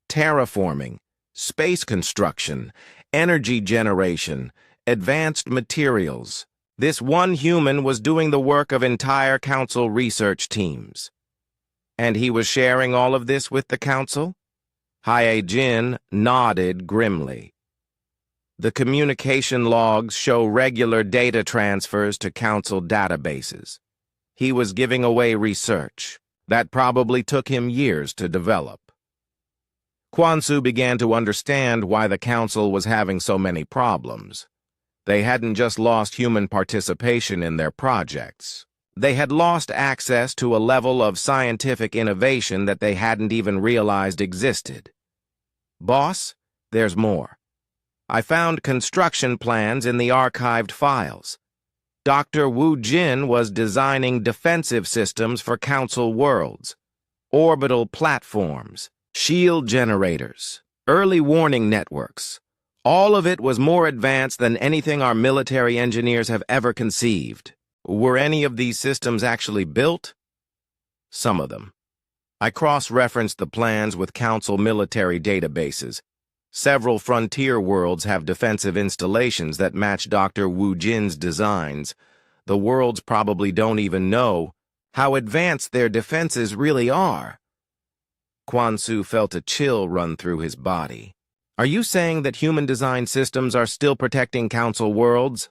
Terraforming, space construction, energy generation, advanced materials. This one human was doing the work of entire Council research teams. And he was sharing all of this with the Council? Hae Jin nodded grimly. The communication logs show regular data transfers to Council databases. He was giving away research that probably took him years to develop. Quansu began to understand why the council was having so many problems. They hadn't just lost human participation in their projects. They had lost access to a level of scientific innovation that they hadn't even realized existed. Boss, there's more. I found construction plans in the archived files. Dr. Wu Jin was designing defensive systems for Council worlds, orbital platforms, shield generators, early warning networks. All of it was more advanced than anything our military engineers have ever conceived. Were any of these systems actually built? Some of them. I cross-referenced the plans with Council military databases. Several frontier worlds have defensive installations that match Dr. Wu Jin's designs. The worlds probably don't even know how advanced their defenses really are. Quansu felt a chill run through his body. Are you saying that human-designed systems are still protecting Council worlds?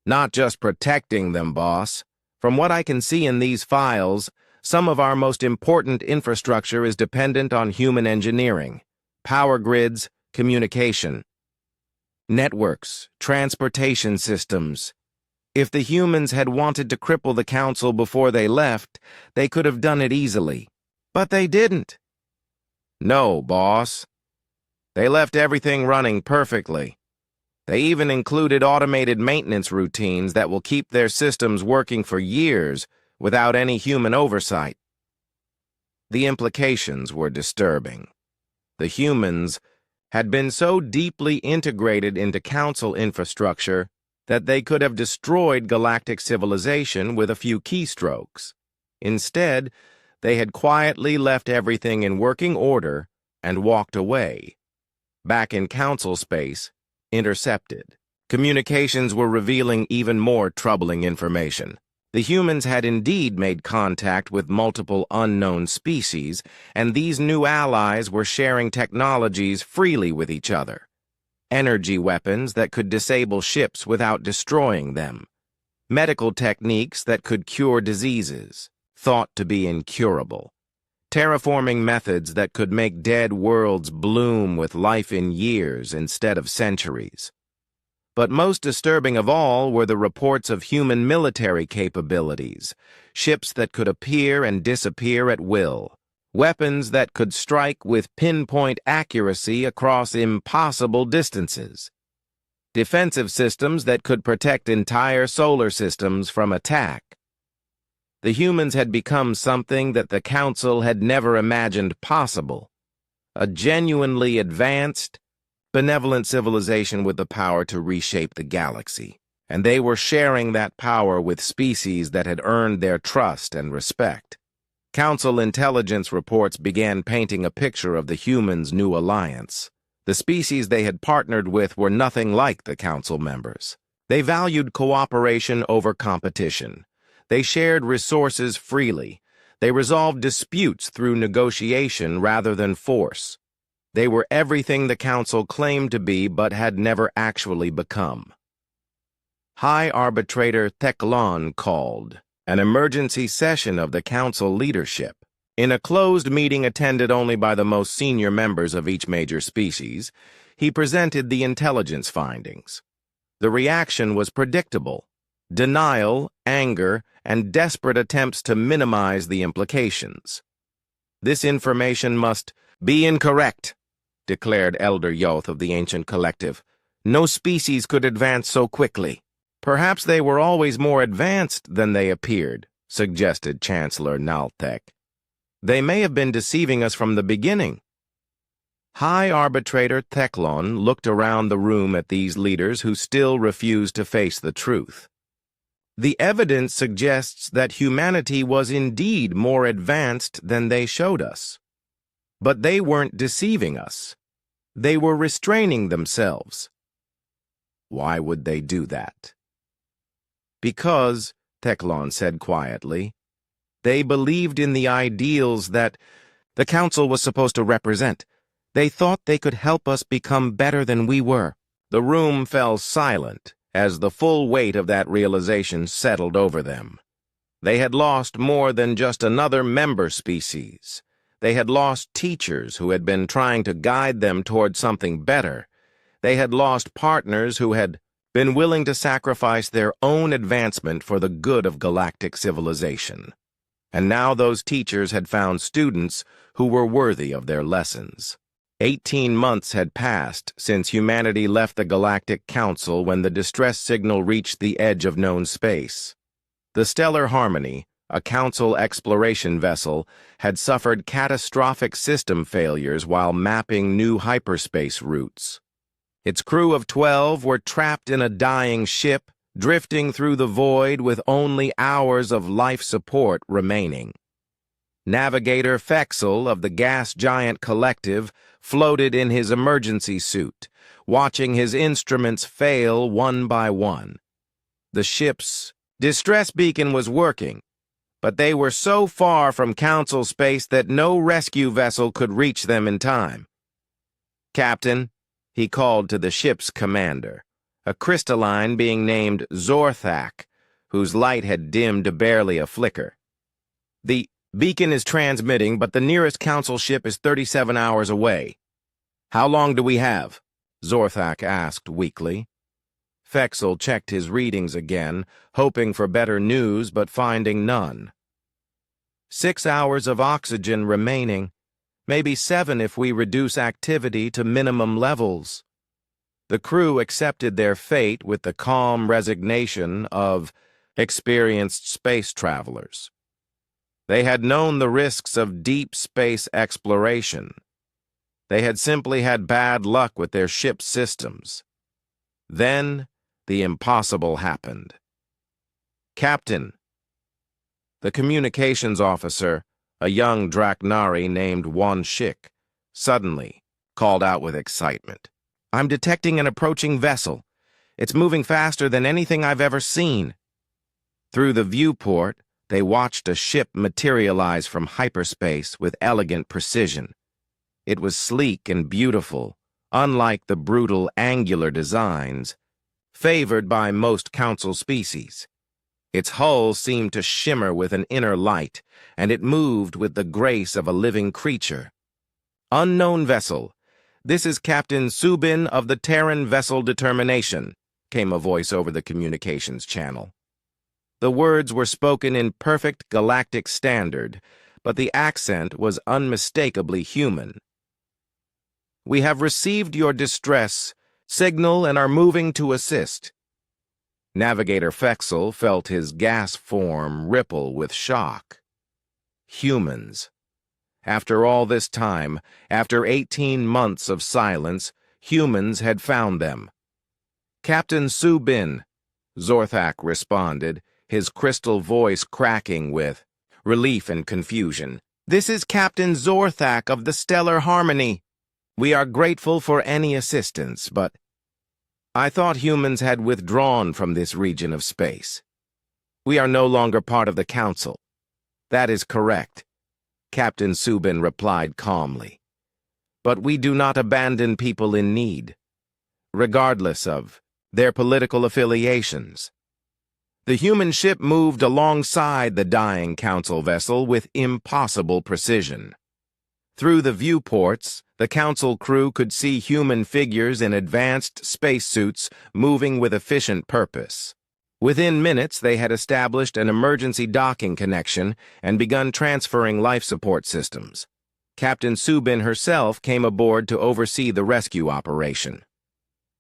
Not just protecting them, boss. From what I can see in these files, some of our most important infrastructure is dependent on human engineering. Power grids, communication, networks, transportation systems. If the humans had wanted to cripple the Council before they left, they could have done it easily. But they didn't. No, boss. They left everything running perfectly. They even included automated maintenance routines that will keep their systems working for years without any human oversight. The implications were disturbing. The humans had been so deeply integrated into Council infrastructure that they could have destroyed galactic civilization with a few keystrokes. Instead, they had quietly left everything in working order and walked away. Back in Council space, intercepted. Communications were revealing even more troubling information. The humans had indeed made contact with multiple unknown species, and these new allies were sharing technologies freely with each other. Energy weapons that could disable ships without destroying them. Medical techniques that could cure diseases, thought to be incurable. Terraforming methods that could make dead worlds bloom with life in years instead of centuries. But most disturbing of all were the reports of human military capabilities, ships that could appear and disappear at will, weapons that could strike with pinpoint accuracy across impossible distances, defensive systems that could protect entire solar systems from attack. The humans had become something that the Council had never imagined possible, a genuinely advanced, benevolent civilization with the power to reshape the galaxy, and they were sharing that power with species that had earned their trust and respect. Council intelligence reports began painting a picture of the humans' new alliance. The species they had partnered with were nothing like the Council members. They valued cooperation over competition. They shared resources freely. They resolved disputes through negotiation rather than force. They were everything the Council claimed to be but had never actually become. High Arbitrator Teclon called an emergency session of the Council leadership. In a closed meeting attended only by the most senior members of each major species, he presented the intelligence findings. The reaction was predictable: denial, anger, and desperate attempts to minimize the implications. This information must be incorrect, declared Elder Yoth of the Ancient Collective. No species could advance so quickly. Perhaps they were always more advanced than they appeared, suggested Chancellor Naltek. They may have been deceiving us from the beginning. High Arbitrator Teclon looked around the room at these leaders who still refused to face the truth. The evidence suggests that humanity was indeed more advanced than they showed us. But they weren't deceiving us. They were restraining themselves. Why would they do that? Because, Teclon said quietly, they believed in the ideals that the Council was supposed to represent. They thought they could help us become better than we were. The room fell silent as the full weight of that realization settled over them. They had lost more than just another member species. They had lost teachers who had been trying to guide them toward something better. They had lost partners who had been willing to sacrifice their own advancement for the good of galactic civilization. And now those teachers had found students who were worthy of their lessons. 18 months had passed since humanity left the Galactic Council when the distress signal reached the edge of known space. The Stellar Harmony, a Council exploration vessel, had suffered catastrophic system failures while mapping new hyperspace routes. Its crew of 12 were trapped in a dying ship, drifting through the void with only hours of life support remaining. Navigator Fexel of the Gas Giant Collective floated in his emergency suit, watching his instruments fail one by one. The ship's distress beacon was working, but they were so far from Council space that no rescue vessel could reach them in time. "Captain," he called to the ship's commander, a crystalline being named Zorthak, whose light had dimmed to barely a flicker. "The beacon is transmitting, but the nearest Council ship is 37 hours away." "How long do we have?" Zorthak asked weakly. Fexel checked his readings again, hoping for better news but finding none. 6 hours of oxygen remaining, maybe 7 if we reduce activity to minimum levels. The crew accepted their fate with the calm resignation of experienced space travelers. They had known the risks of deep space exploration. They had simply had bad luck with their ship's systems. Then, the impossible happened. "Captain." The communications officer, a young Draknari named Wanshik, suddenly called out with excitement. "I'm detecting an approaching vessel. It's moving faster than anything I've ever seen." Through the viewport, they watched a ship materialize from hyperspace with elegant precision. It was sleek and beautiful, unlike the brutal angular designs favored by most Council species. Its hull seemed to shimmer with an inner light, and it moved with the grace of a living creature. "Unknown vessel. This is Captain Subin of the Terran Vessel Determination," came a voice over the communications channel. The words were spoken in perfect galactic standard, but the accent was unmistakably human. "We have received your distress signal and are moving to assist." Navigator Fexel felt his gas form ripple with shock. Humans. After all this time, after 18 months of silence, humans had found them. "Captain Subin," Zorthak responded, his crystal voice cracking with relief and confusion. "This is Captain Zorthak of the Stellar Harmony. We are grateful for any assistance, but I thought humans had withdrawn from this region of space. We are no longer part of the Council." "That is correct," Captain Subin replied calmly. "But we do not abandon people in need, regardless of their political affiliations." The human ship moved alongside the dying Council vessel with impossible precision. Through the viewports, the Council crew could see human figures in advanced spacesuits moving with efficient purpose. Within minutes, they had established an emergency docking connection and begun transferring life support systems. Captain Subin herself came aboard to oversee the rescue operation.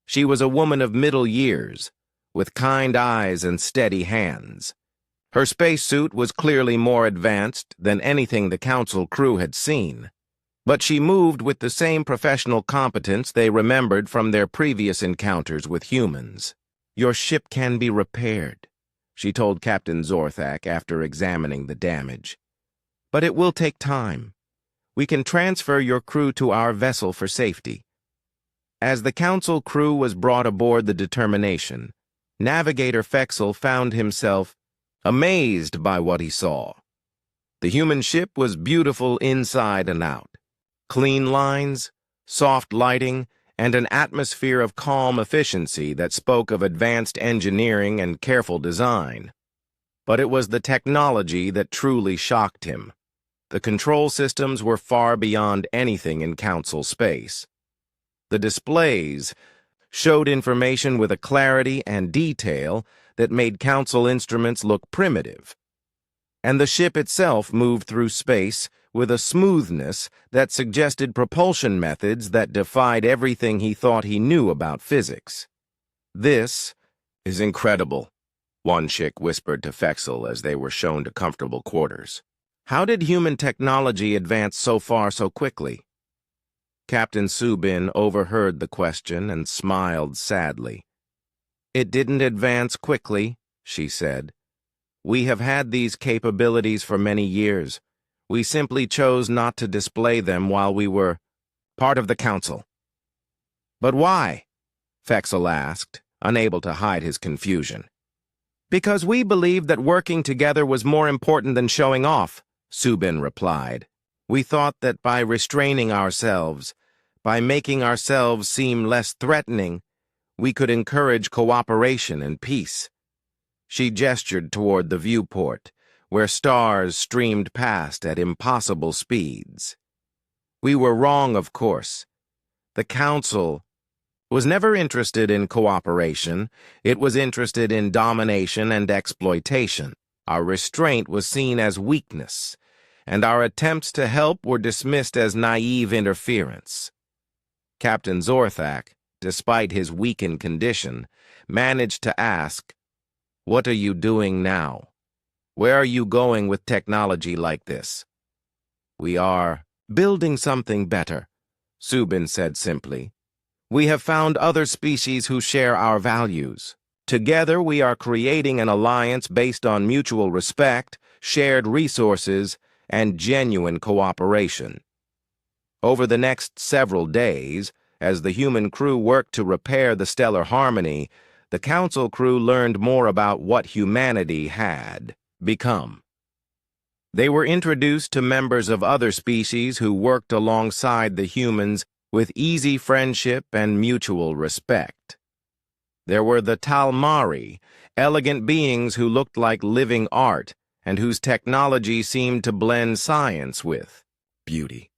She was a woman of middle years, with kind eyes and steady hands. Her spacesuit was clearly more advanced than anything the Council crew had seen, but she moved with the same professional competence they remembered from their previous encounters with humans. "Your ship can be repaired," she told Captain Zorthak after examining the damage. "But it will take time. We can transfer your crew to our vessel for safety." As the Council crew was brought aboard the Determination, Navigator Fexel found himself amazed by what he saw. The human ship was beautiful inside and out. Clean lines, soft lighting, and an atmosphere of calm efficiency that spoke of advanced engineering and careful design. But it was the technology that truly shocked him. The control systems were far beyond anything in Council space. The displays showed information with a clarity and detail that made Council instruments look primitive. And the ship itself moved through space with a smoothness that suggested propulsion methods that defied everything he thought he knew about physics. "This is incredible," one chick whispered to Fexel as they were shown to comfortable quarters. "How did human technology advance so far so quickly?" Captain Subin overheard the question and smiled sadly. "It didn't advance quickly," she said. "We have had these capabilities for many years. We simply chose not to display them while we were part of the Council." "But why?" Fexel asked, unable to hide his confusion. "Because we believed that working together was more important than showing off," Subin replied. "We thought that by restraining ourselves, by making ourselves seem less threatening, we could encourage cooperation and peace." She gestured toward the viewport, where stars streamed past at impossible speeds. "We were wrong, of course. The Council was never interested in cooperation. It was interested in domination and exploitation. Our restraint was seen as weakness, and our attempts to help were dismissed as naive interference." Captain Zorthak, despite his weakened condition, managed to ask, "What are you doing now? Where are you going with technology like this?" "We are building something better," Subin said simply. "We have found other species who share our values. Together we are creating an alliance based on mutual respect, shared resources, and genuine cooperation." Over the next several days, as the human crew worked to repair the stellar harmony, the Council crew learned more about what humanity had become. They were introduced to members of other species who worked alongside the humans with easy friendship and mutual respect. There were the Talmari, elegant beings who looked like living art and whose technology seemed to blend science with beauty.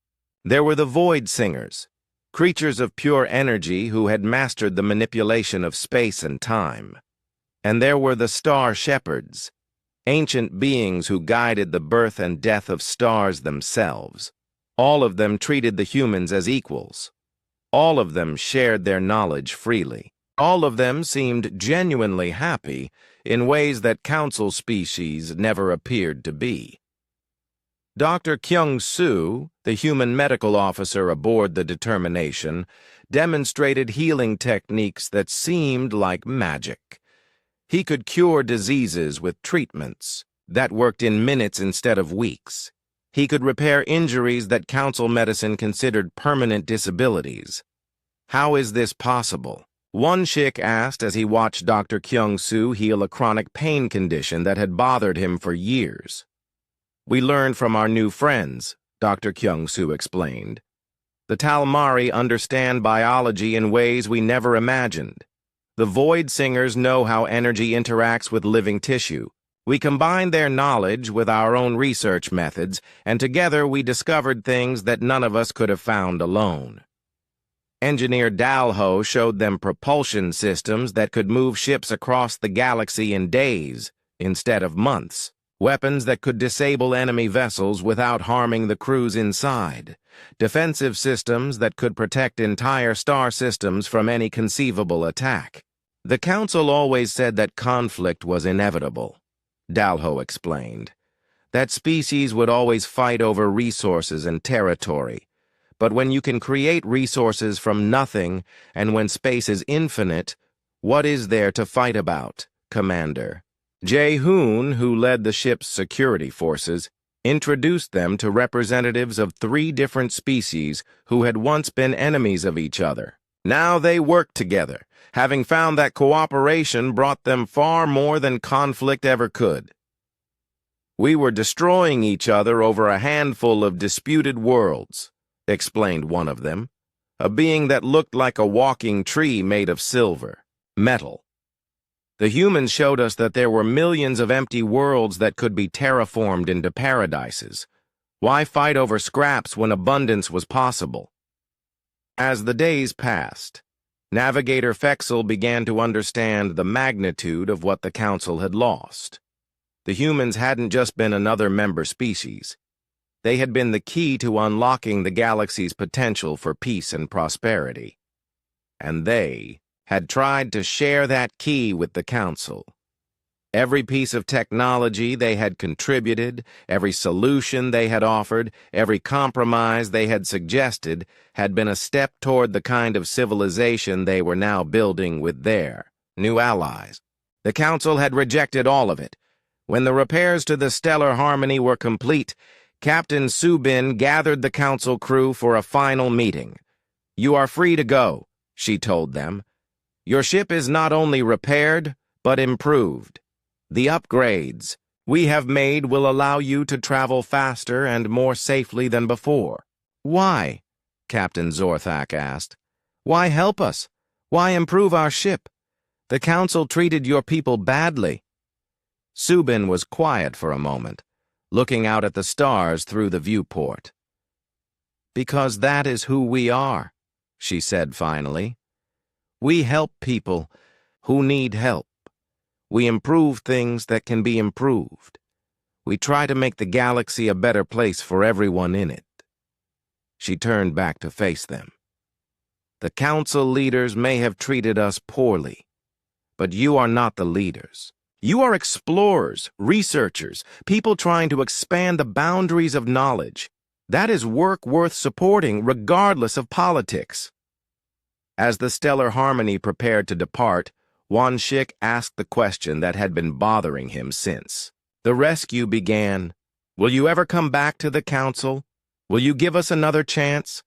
There were the Void Singers, creatures of pure energy who had mastered the manipulation of space and time. And there were the Star Shepherds, ancient beings who guided the birth and death of stars themselves. All of them treated the humans as equals. All of them shared their knowledge freely. All of them seemed genuinely happy in ways that Council species never appeared to be. Dr. Kyung-soo, the human medical officer aboard the Determination, demonstrated healing techniques that seemed like magic. He could cure diseases with treatments that worked in minutes instead of weeks. He could repair injuries that Council medicine considered permanent disabilities. "How is this possible?" one Shik asked as he watched Dr. Kyung-soo heal a chronic pain condition that had bothered him for years. "We learned from our new friends," Dr. Kyung-soo explained. "The Talmari understand biology in ways we never imagined. The Void Singers know how energy interacts with living tissue. We combined their knowledge with our own research methods, and together we discovered things that none of us could have found alone." Engineer Dalho showed them propulsion systems that could move ships across the galaxy in days instead of months. Weapons that could disable enemy vessels without harming the crews inside. Defensive systems that could protect entire star systems from any conceivable attack. The Council always said that conflict was inevitable, Dalho explained. That species would always fight over resources and territory. But when you can create resources from nothing, and when space is infinite, what is there to fight about, Commander? Jae-hoon, who led the ship's security forces, introduced them to representatives of 3 different species who had once been enemies of each other. Now they worked together, having found that cooperation brought them far more than conflict ever could. "We were destroying each other over a handful of disputed worlds," explained one of them, a being that looked like a walking tree made of silver, metal. "The humans showed us that there were millions of empty worlds that could be terraformed into paradises, Why fight over scraps when abundance was possible? As the days passed, Navigator Fexel began to understand the magnitude of what the Council had lost. The humans hadn't just been another member species. They had been the key to unlocking the galaxy's potential for peace and prosperity. And they had tried to share that key with the Council. Every piece of technology they had contributed, every solution they had offered, every compromise they had suggested had been a step toward the kind of civilization they were now building with their new allies. The Council had rejected all of it. When the repairs to the stellar harmony were complete, Captain Subin gathered the Council crew for a final meeting. "You are free to go," she told them. "Your ship is not only repaired, but improved. The upgrades we have made will allow you to travel faster and more safely than before." "Why?" Captain Zorthak asked. "Why help us? Why improve our ship? The Council treated your people badly." Subin was quiet for a moment, looking out at the stars through the viewport. "Because that is who we are," she said finally. "We help people who need help. We improve things that can be improved. We try to make the galaxy a better place for everyone in it." She turned back to face them. "The Council leaders may have treated us poorly, but you are not the leaders. You are explorers, researchers, people trying to expand the boundaries of knowledge. That is work worth supporting regardless of politics." As the stellar harmony prepared to depart, Wanshik asked the question that had been bothering him since. The rescue began. "Will you ever come back to the Council? Will you give us another chance?"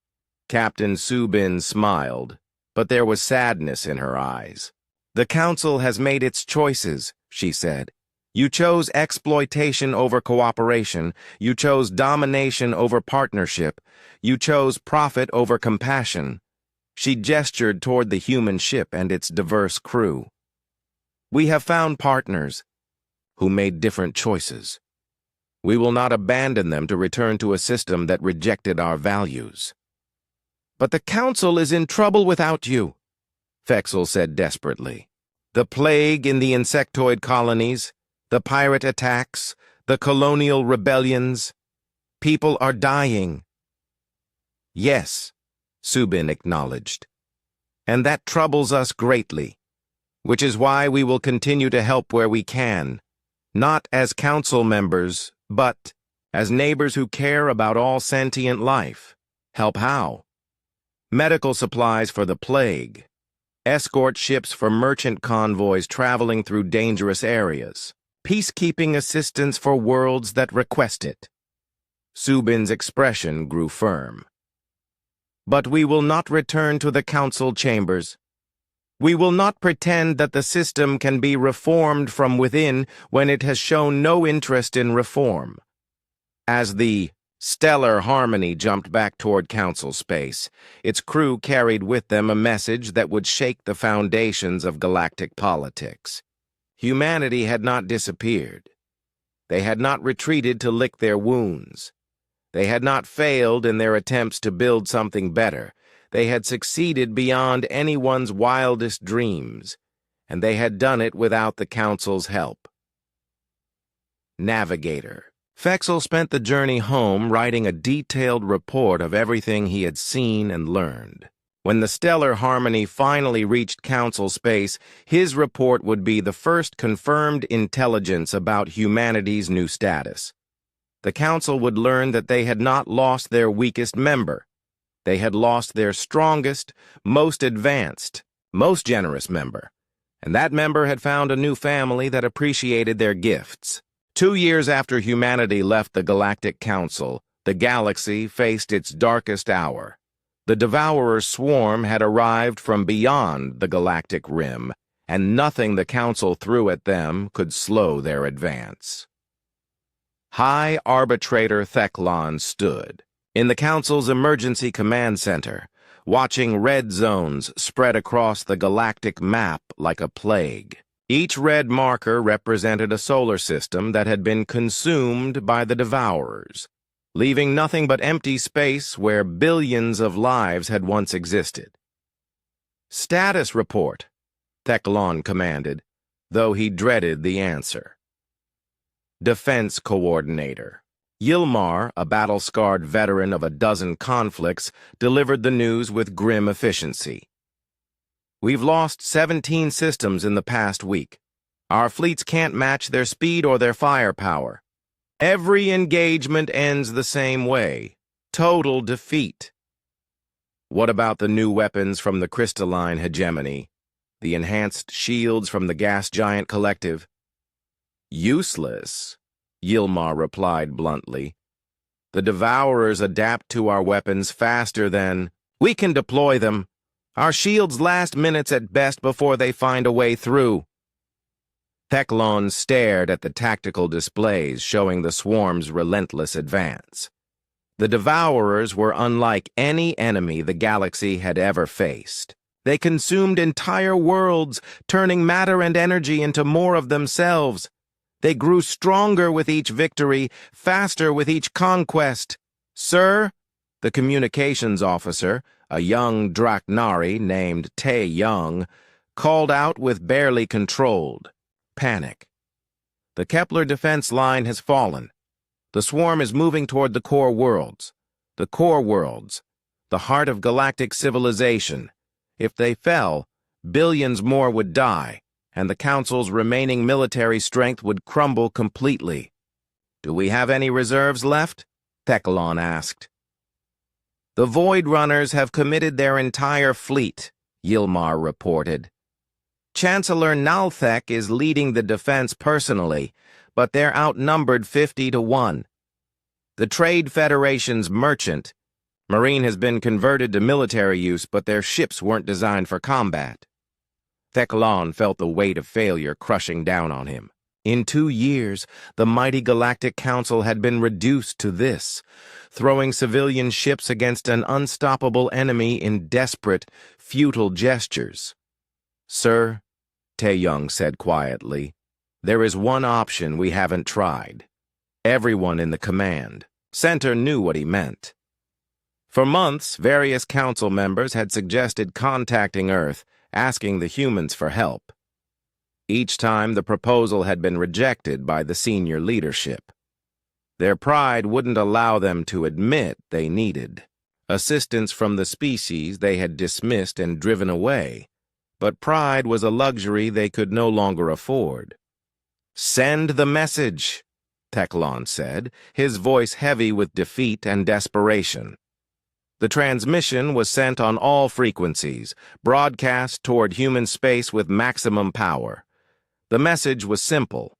Captain Subin smiled, but there was sadness in her eyes. "The Council has made its choices," she said. "You chose exploitation over cooperation. You chose domination over partnership. You chose profit over compassion." She gestured toward the human ship and its diverse crew. "We have found partners who made different choices. We will not abandon them to return to a system that rejected our values." "But the Council is in trouble without you," Fexel said desperately. "The plague in the insectoid colonies, the pirate attacks, the colonial rebellions. People are dying." "Yes," Subin acknowledged. "And that troubles us greatly, which is why we will continue to help where we can, not as Council members, but as neighbors who care about all sentient life." "Help how?" "Medical supplies for the plague, escort ships for merchant convoys traveling through dangerous areas, peacekeeping assistance for worlds that request it." Subin's expression grew firm. "But we will not return to the Council chambers. We will not pretend that the system can be reformed from within when it has shown no interest in reform." As the stellar harmony jumped back toward Council space, its crew carried with them a message that would shake the foundations of galactic politics. Humanity had not disappeared. They had not retreated to lick their wounds. They had not failed in their attempts to build something better. They had succeeded beyond anyone's wildest dreams, and they had done it without the Council's help. Navigator. Fexel spent the journey home writing a detailed report of everything he had seen and learned. When the stellar harmony finally reached Council space, his report would be the first confirmed intelligence about humanity's new status. The Council would learn that they had not lost their weakest member. They had lost their strongest, most advanced, most generous member. And that member had found a new family that appreciated their gifts. 2 years after humanity left the Galactic Council, the galaxy faced its darkest hour. The Devourer swarm had arrived from beyond the galactic rim, and nothing the Council threw at them could slow their advance. High Arbitrator Theclon stood in the Council's emergency command center, watching red zones spread across the galactic map like a plague. Each red marker represented a solar system that had been consumed by the Devourers. leaving nothing but empty space where billions of lives had once existed. "Status report," Teclon commanded, though he dreaded the answer. Defense Coordinator. Yilmar, a battle-scarred veteran of a dozen conflicts, delivered the news with grim efficiency. "We've lost 17 systems in the past week. Our fleets can't match their speed or their firepower. Every engagement ends the same way: total defeat." "What about the new weapons from the crystalline hegemony? The enhanced shields from the gas giant collective?" "Useless," Yilmar replied bluntly. "The Devourers adapt to our weapons faster than we can deploy them. Our shields last minutes at best before they find a way through." Teclon stared at the tactical displays showing the swarm's relentless advance. The Devourers were unlike any enemy the galaxy had ever faced. They consumed entire worlds, turning matter and energy into more of themselves. They grew stronger with each victory, faster with each conquest. "Sir," the communications officer, a young Draknari named Tae Young, called out with barely controlled panic. "The Kepler defense line has fallen. The swarm is moving toward the core worlds. The core worlds, the heart of galactic civilization. If they fell, billions more would die, and the Council's remaining military strength would crumble completely." "Do we have any reserves left?" Teclon asked. "The Void Runners have committed their entire fleet," Yilmar reported. "Chancellor Nalthek is leading the defense personally, but they're outnumbered 50-1. The Trade Federation's merchant marine has been converted to military use, but their ships weren't designed for combat." Teclon felt the weight of failure crushing down on him. In 2 years, the mighty Galactic Council had been reduced to this, throwing civilian ships against an unstoppable enemy in desperate, futile gestures. "Sir," Tae-Young said quietly, "there is one option we haven't tried." Everyone in the command center knew what he meant. For months, various council members had suggested contacting Earth, asking the humans for help. Each time, the proposal had been rejected by the senior leadership. Their pride wouldn't allow them to admit they needed assistance from the species they had dismissed and driven away, but pride was a luxury they could no longer afford. "Send the message," Teclon said, his voice heavy with defeat and desperation. The transmission was sent on all frequencies, broadcast toward human space with maximum power. The message was simple.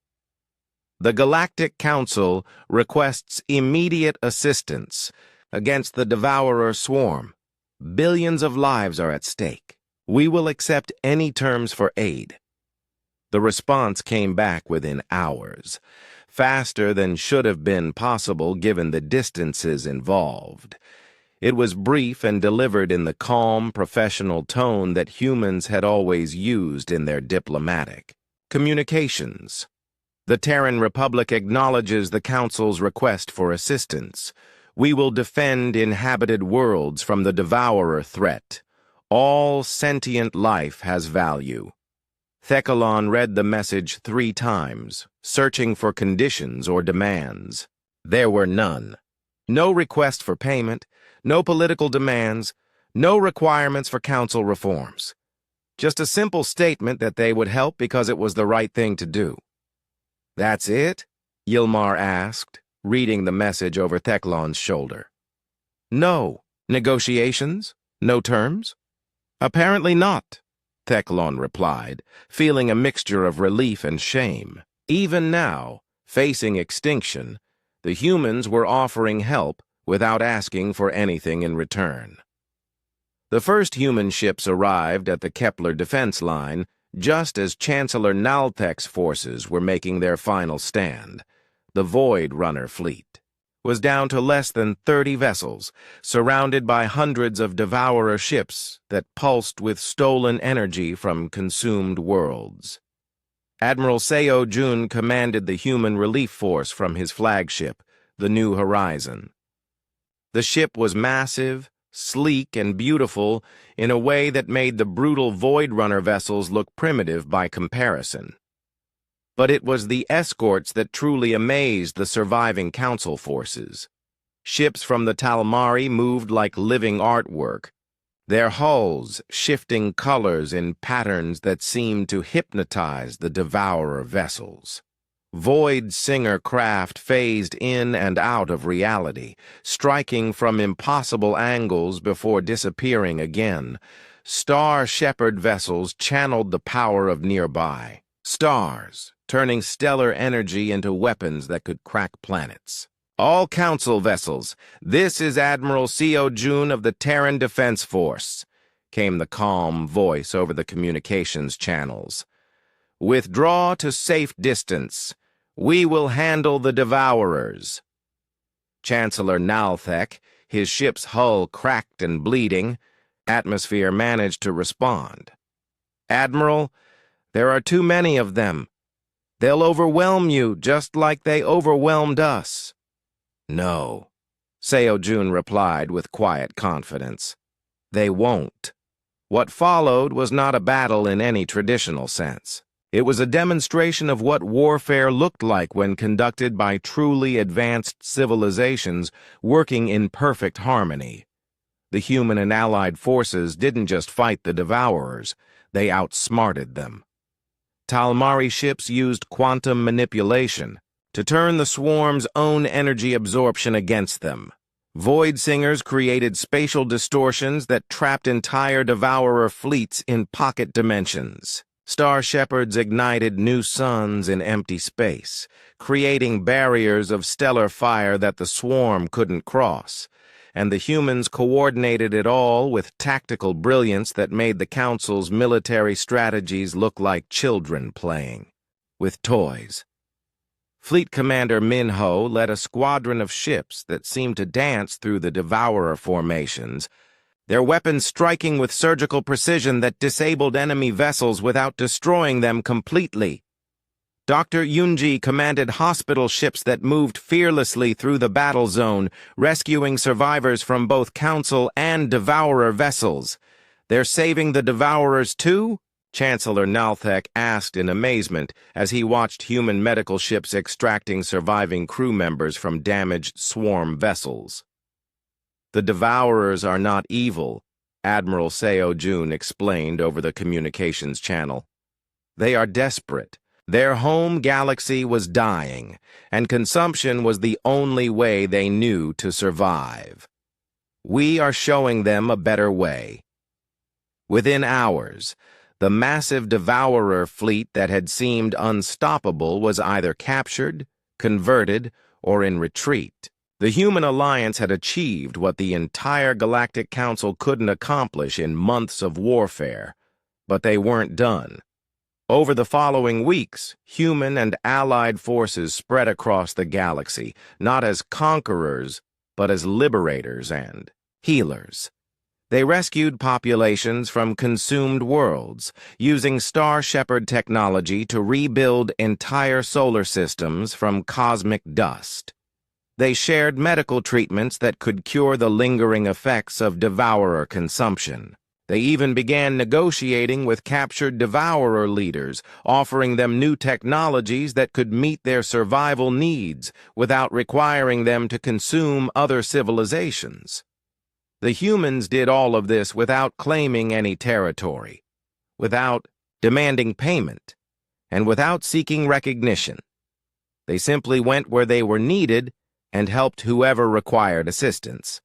"The Galactic Council requests immediate assistance against the Devourer swarm. Billions of lives are at stake. We will accept any terms for aid." The response came back within hours, faster than should have been possible given the distances involved. It was brief and delivered in the calm, professional tone that humans had always used in their diplomatic communications. "The Terran Republic acknowledges the Council's request for assistance. We will defend inhabited worlds from the Devourer threat. All sentient life has value." Teclon read the message 3 times, searching for conditions or demands. There were none. No request for payment, no political demands, no requirements for council reforms. Just a simple statement that they would help because it was the right thing to do. "That's it?" Yilmar asked, reading the message over Teclon's shoulder. "No. Negotiations? No terms?" "Apparently not," Teclon replied, feeling a mixture of relief and shame. Even now, facing extinction, the humans were offering help without asking for anything in return. The first human ships arrived at the Kepler defense line just as Chancellor Nalthek's forces were making their final stand. The Void Runner fleet was down to less than 30 vessels, surrounded by hundreds of Devourer ships that pulsed with stolen energy from consumed worlds. Admiral Seo Jun commanded the human relief force from his flagship, the New Horizon. The ship was massive, sleek, and beautiful in a way that made the brutal Void Runner vessels look primitive by comparison. But it was the escorts that truly amazed the surviving Council forces. Ships from the Talmari moved like living artwork, their hulls shifting colors in patterns that seemed to hypnotize the Devourer vessels. Void Singer craft phased in and out of reality, striking from impossible angles before disappearing again. Star Shepherd vessels channeled the power of nearby stars, turning stellar energy into weapons that could crack planets. All Council vessels, this is Admiral Seo Jun of the Terran Defense Force, came the calm voice over the communications channels. Withdraw to safe distance. We will handle the Devourers. Chancellor Nalthek, his ship's hull cracked and bleeding, atmosphere managed to respond. Admiral, there are too many of them. They'll overwhelm you just like they overwhelmed us. No, Seo Jun replied with quiet confidence. They won't. What followed was not a battle in any traditional sense. It was a demonstration of what warfare looked like when conducted by truly advanced civilizations working in perfect harmony. The human and allied forces didn't just fight the Devourers, they outsmarted them. Talmari ships used quantum manipulation to turn the swarm's own energy absorption against them. Void Singers created spatial distortions that trapped entire Devourer fleets in pocket dimensions. Star Shepherds ignited new suns in empty space, creating barriers of stellar fire that the swarm couldn't cross, and the humans coordinated it all with tactical brilliance that made the Council's military strategies look like children playing with toys. Fleet Commander Minho led a squadron of ships that seemed to dance through the Devourer formations, their weapons striking with surgical precision that disabled enemy vessels without destroying them completely. Dr. Yunji commanded hospital ships that moved fearlessly through the battle zone, rescuing survivors from both Council and Devourer vessels. They're saving the Devourers too? Chancellor Nalthek asked in amazement as he watched human medical ships extracting surviving crew members from damaged swarm vessels. The Devourers are not evil, Admiral Seo Jun explained over the communications channel. They are desperate. Their home galaxy was dying, and consumption was the only way they knew to survive. We are showing them a better way. Within hours, the massive Devourer fleet that had seemed unstoppable was either captured, converted, or in retreat. The human alliance had achieved what the entire Galactic Council couldn't accomplish in months of warfare, but they weren't done. Over the following weeks, human and allied forces spread across the galaxy, not as conquerors, but as liberators and healers. They rescued populations from consumed worlds, using Star Shepherd technology to rebuild entire solar systems from cosmic dust. They shared medical treatments that could cure the lingering effects of Devourer consumption. They even began negotiating with captured Devourer leaders, offering them new technologies that could meet their survival needs without requiring them to consume other civilizations. The humans did all of this without claiming any territory, without demanding payment, and without seeking recognition. They simply went where they were needed and helped whoever required assistance.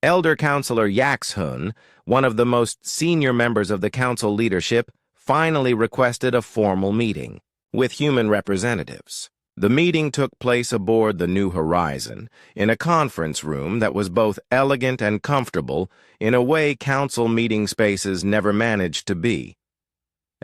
Elder Counselor Yaxhun, one of the most senior members of the Council leadership, finally requested a formal meeting with human representatives. The meeting took place aboard the New Horizon, in a conference room that was both elegant and comfortable in a way Council meeting spaces never managed to be.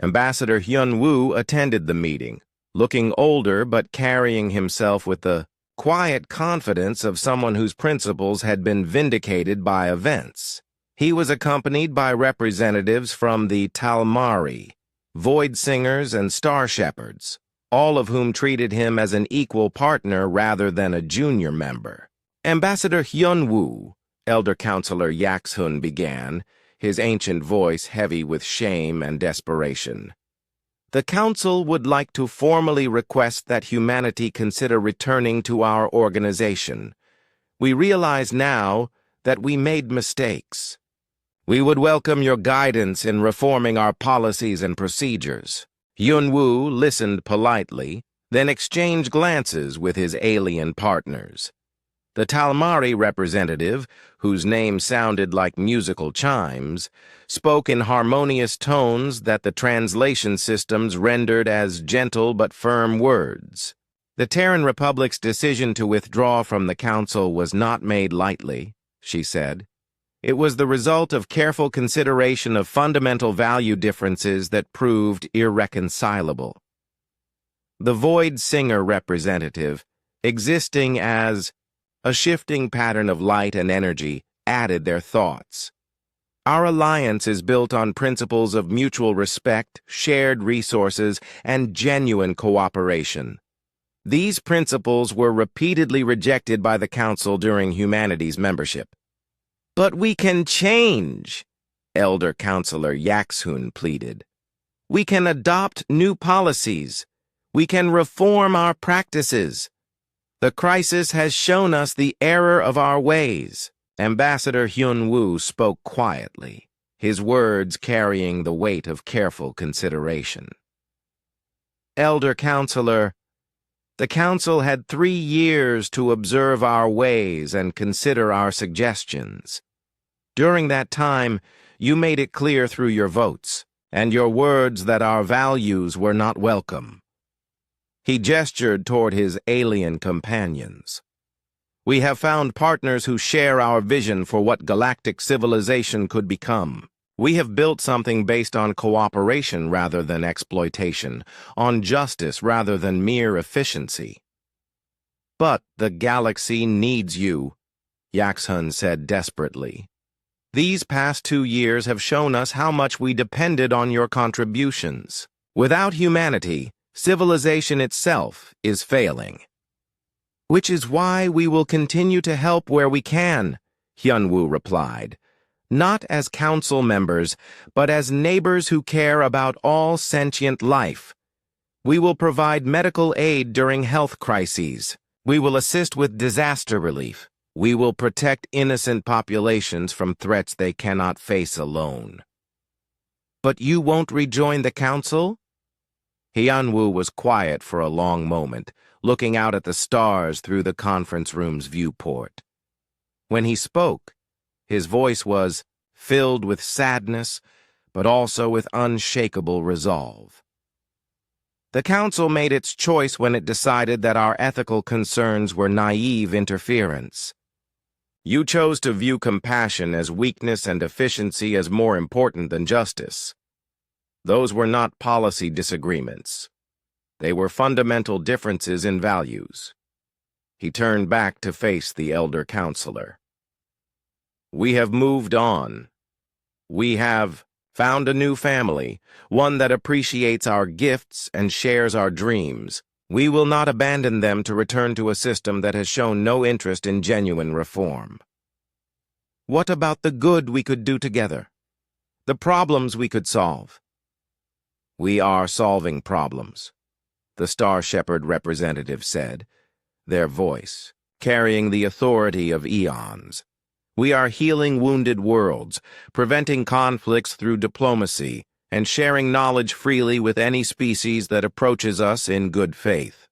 Ambassador Hyun Woo attended the meeting, looking older but carrying himself with the quiet confidence of someone whose principles had been vindicated by events. He was accompanied by representatives from the Talmari, Void Singers, and Star Shepherds, all of whom treated him as an equal partner rather than a junior member. Ambassador Hyun-woo, Elder Counselor Yak-hun began, his ancient voice heavy with shame and desperation. The Council would like to formally request that humanity consider returning to our organization. We realize now that we made mistakes. We would welcome your guidance in reforming our policies and procedures. Hyun-woo listened politely, then exchanged glances with his alien partners. The Talmari representative, whose name sounded like musical chimes, spoke in harmonious tones that the translation systems rendered as gentle but firm words. The Terran Republic's decision to withdraw from the Council was not made lightly, she said. It was the result of careful consideration of fundamental value differences that proved irreconcilable. The Void Singer representative, existing as a shifting pattern of light and energy, added their thoughts. Our alliance is built on principles of mutual respect, shared resources, and genuine cooperation. These principles were repeatedly rejected by the Council during humanity's membership. But we can change, Elder Counselor Yak-hun pleaded. We can adopt new policies. We can reform our practices. The crisis has shown us the error of our ways. Ambassador Hyun-woo spoke quietly, his words carrying the weight of careful consideration. Elder Counselor, the Council had 3 years to observe our ways and consider our suggestions. During that time, you made it clear through your votes and your words that our values were not welcome. He gestured toward his alien companions. We have found partners who share our vision for what galactic civilization could become. We have built something based on cooperation rather than exploitation, on justice rather than mere efficiency. But the galaxy needs you, Yak-hun said desperately. These past 2 years have shown us how much we depended on your contributions. Without humanity, civilization itself is failing. Which is why we will continue to help where we can, Hyun-woo replied. Not as council members, but as neighbors who care about all sentient life. We will provide medical aid during health crises. We will assist with disaster relief. We will protect innocent populations from threats they cannot face alone. But you won't rejoin the council? Hyun-woo was quiet for a long moment, looking out at the stars through the conference room's viewport. When he spoke, his voice was filled with sadness, but also with unshakable resolve. The Council made its choice when it decided that our ethical concerns were naive interference. You chose to view compassion as weakness and efficiency as more important than justice. Those were not policy disagreements. They were fundamental differences in values. He turned back to face the elder counselor. We have moved on. We have found a new family, one that appreciates our gifts and shares our dreams. We will not abandon them to return to a system that has shown no interest in genuine reform. What about the good we could do together? The problems we could solve? We are solving problems, the Star Shepherd representative said, their voice carrying the authority of eons. We are healing wounded worlds, preventing conflicts through diplomacy, and sharing knowledge freely with any species that approaches us in good faith.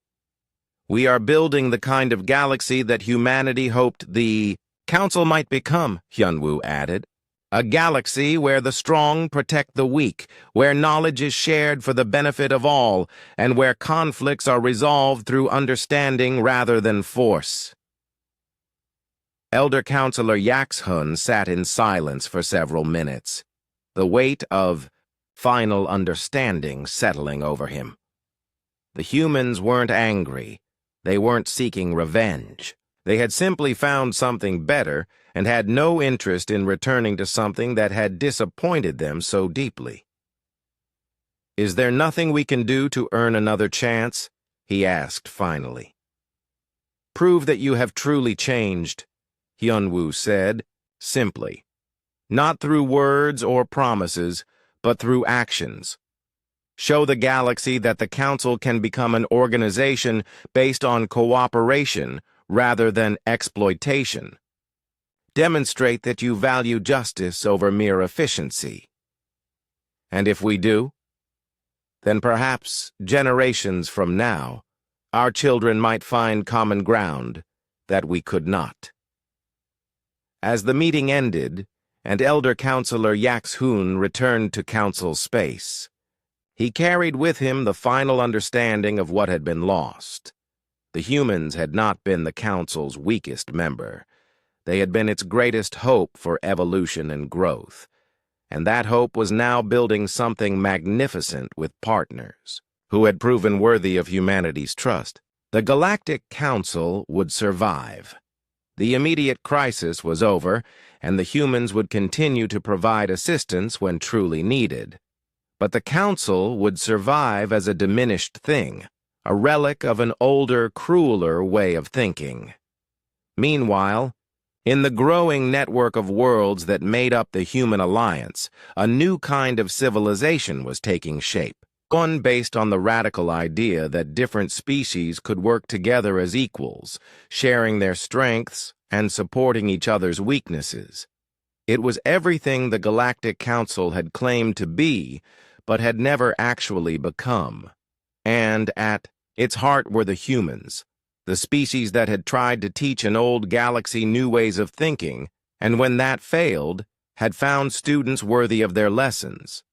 We are building the kind of galaxy that humanity hoped the Council might become, Hyun-woo added. A galaxy where the strong protect the weak, where knowledge is shared for the benefit of all, and where conflicts are resolved through understanding rather than force. Elder Counselor Yak-hun sat in silence for several minutes, the weight of final understanding settling over him. The humans weren't angry. They weren't seeking revenge. They had simply found something better and had no interest in returning to something that had disappointed them so deeply. Is there nothing we can do to earn another chance? He asked finally. Prove that you have truly changed, Hyunwoo said, simply. Not through words or promises, but through actions. Show the galaxy that the Council can become an organization based on cooperation rather than exploitation. Demonstrate that you value justice over mere efficiency. And if we do, then perhaps generations from now, our children might find common ground that we could not. As the meeting ended, and Elder Counselor Yax-Hoon returned to Council space, he carried with him the final understanding of what had been lost. The humans had not been the Council's weakest member. They had been its greatest hope for evolution and growth, and that hope was now building something magnificent with partners who had proven worthy of humanity's trust. The Galactic Council would survive. The immediate crisis was over, and the humans would continue to provide assistance when truly needed. But the Council would survive as a diminished thing, a relic of an older, crueler way of thinking. Meanwhile, in the growing network of worlds that made up the human alliance, a new kind of civilization was taking shape, one based on the radical idea that different species could work together as equals, sharing their strengths and supporting each other's weaknesses. It was everything the Galactic Council had claimed to be, but had never actually become. And at its heart were the humans, the species that had tried to teach an old galaxy new ways of thinking, and when that failed, had found students worthy of their lessons.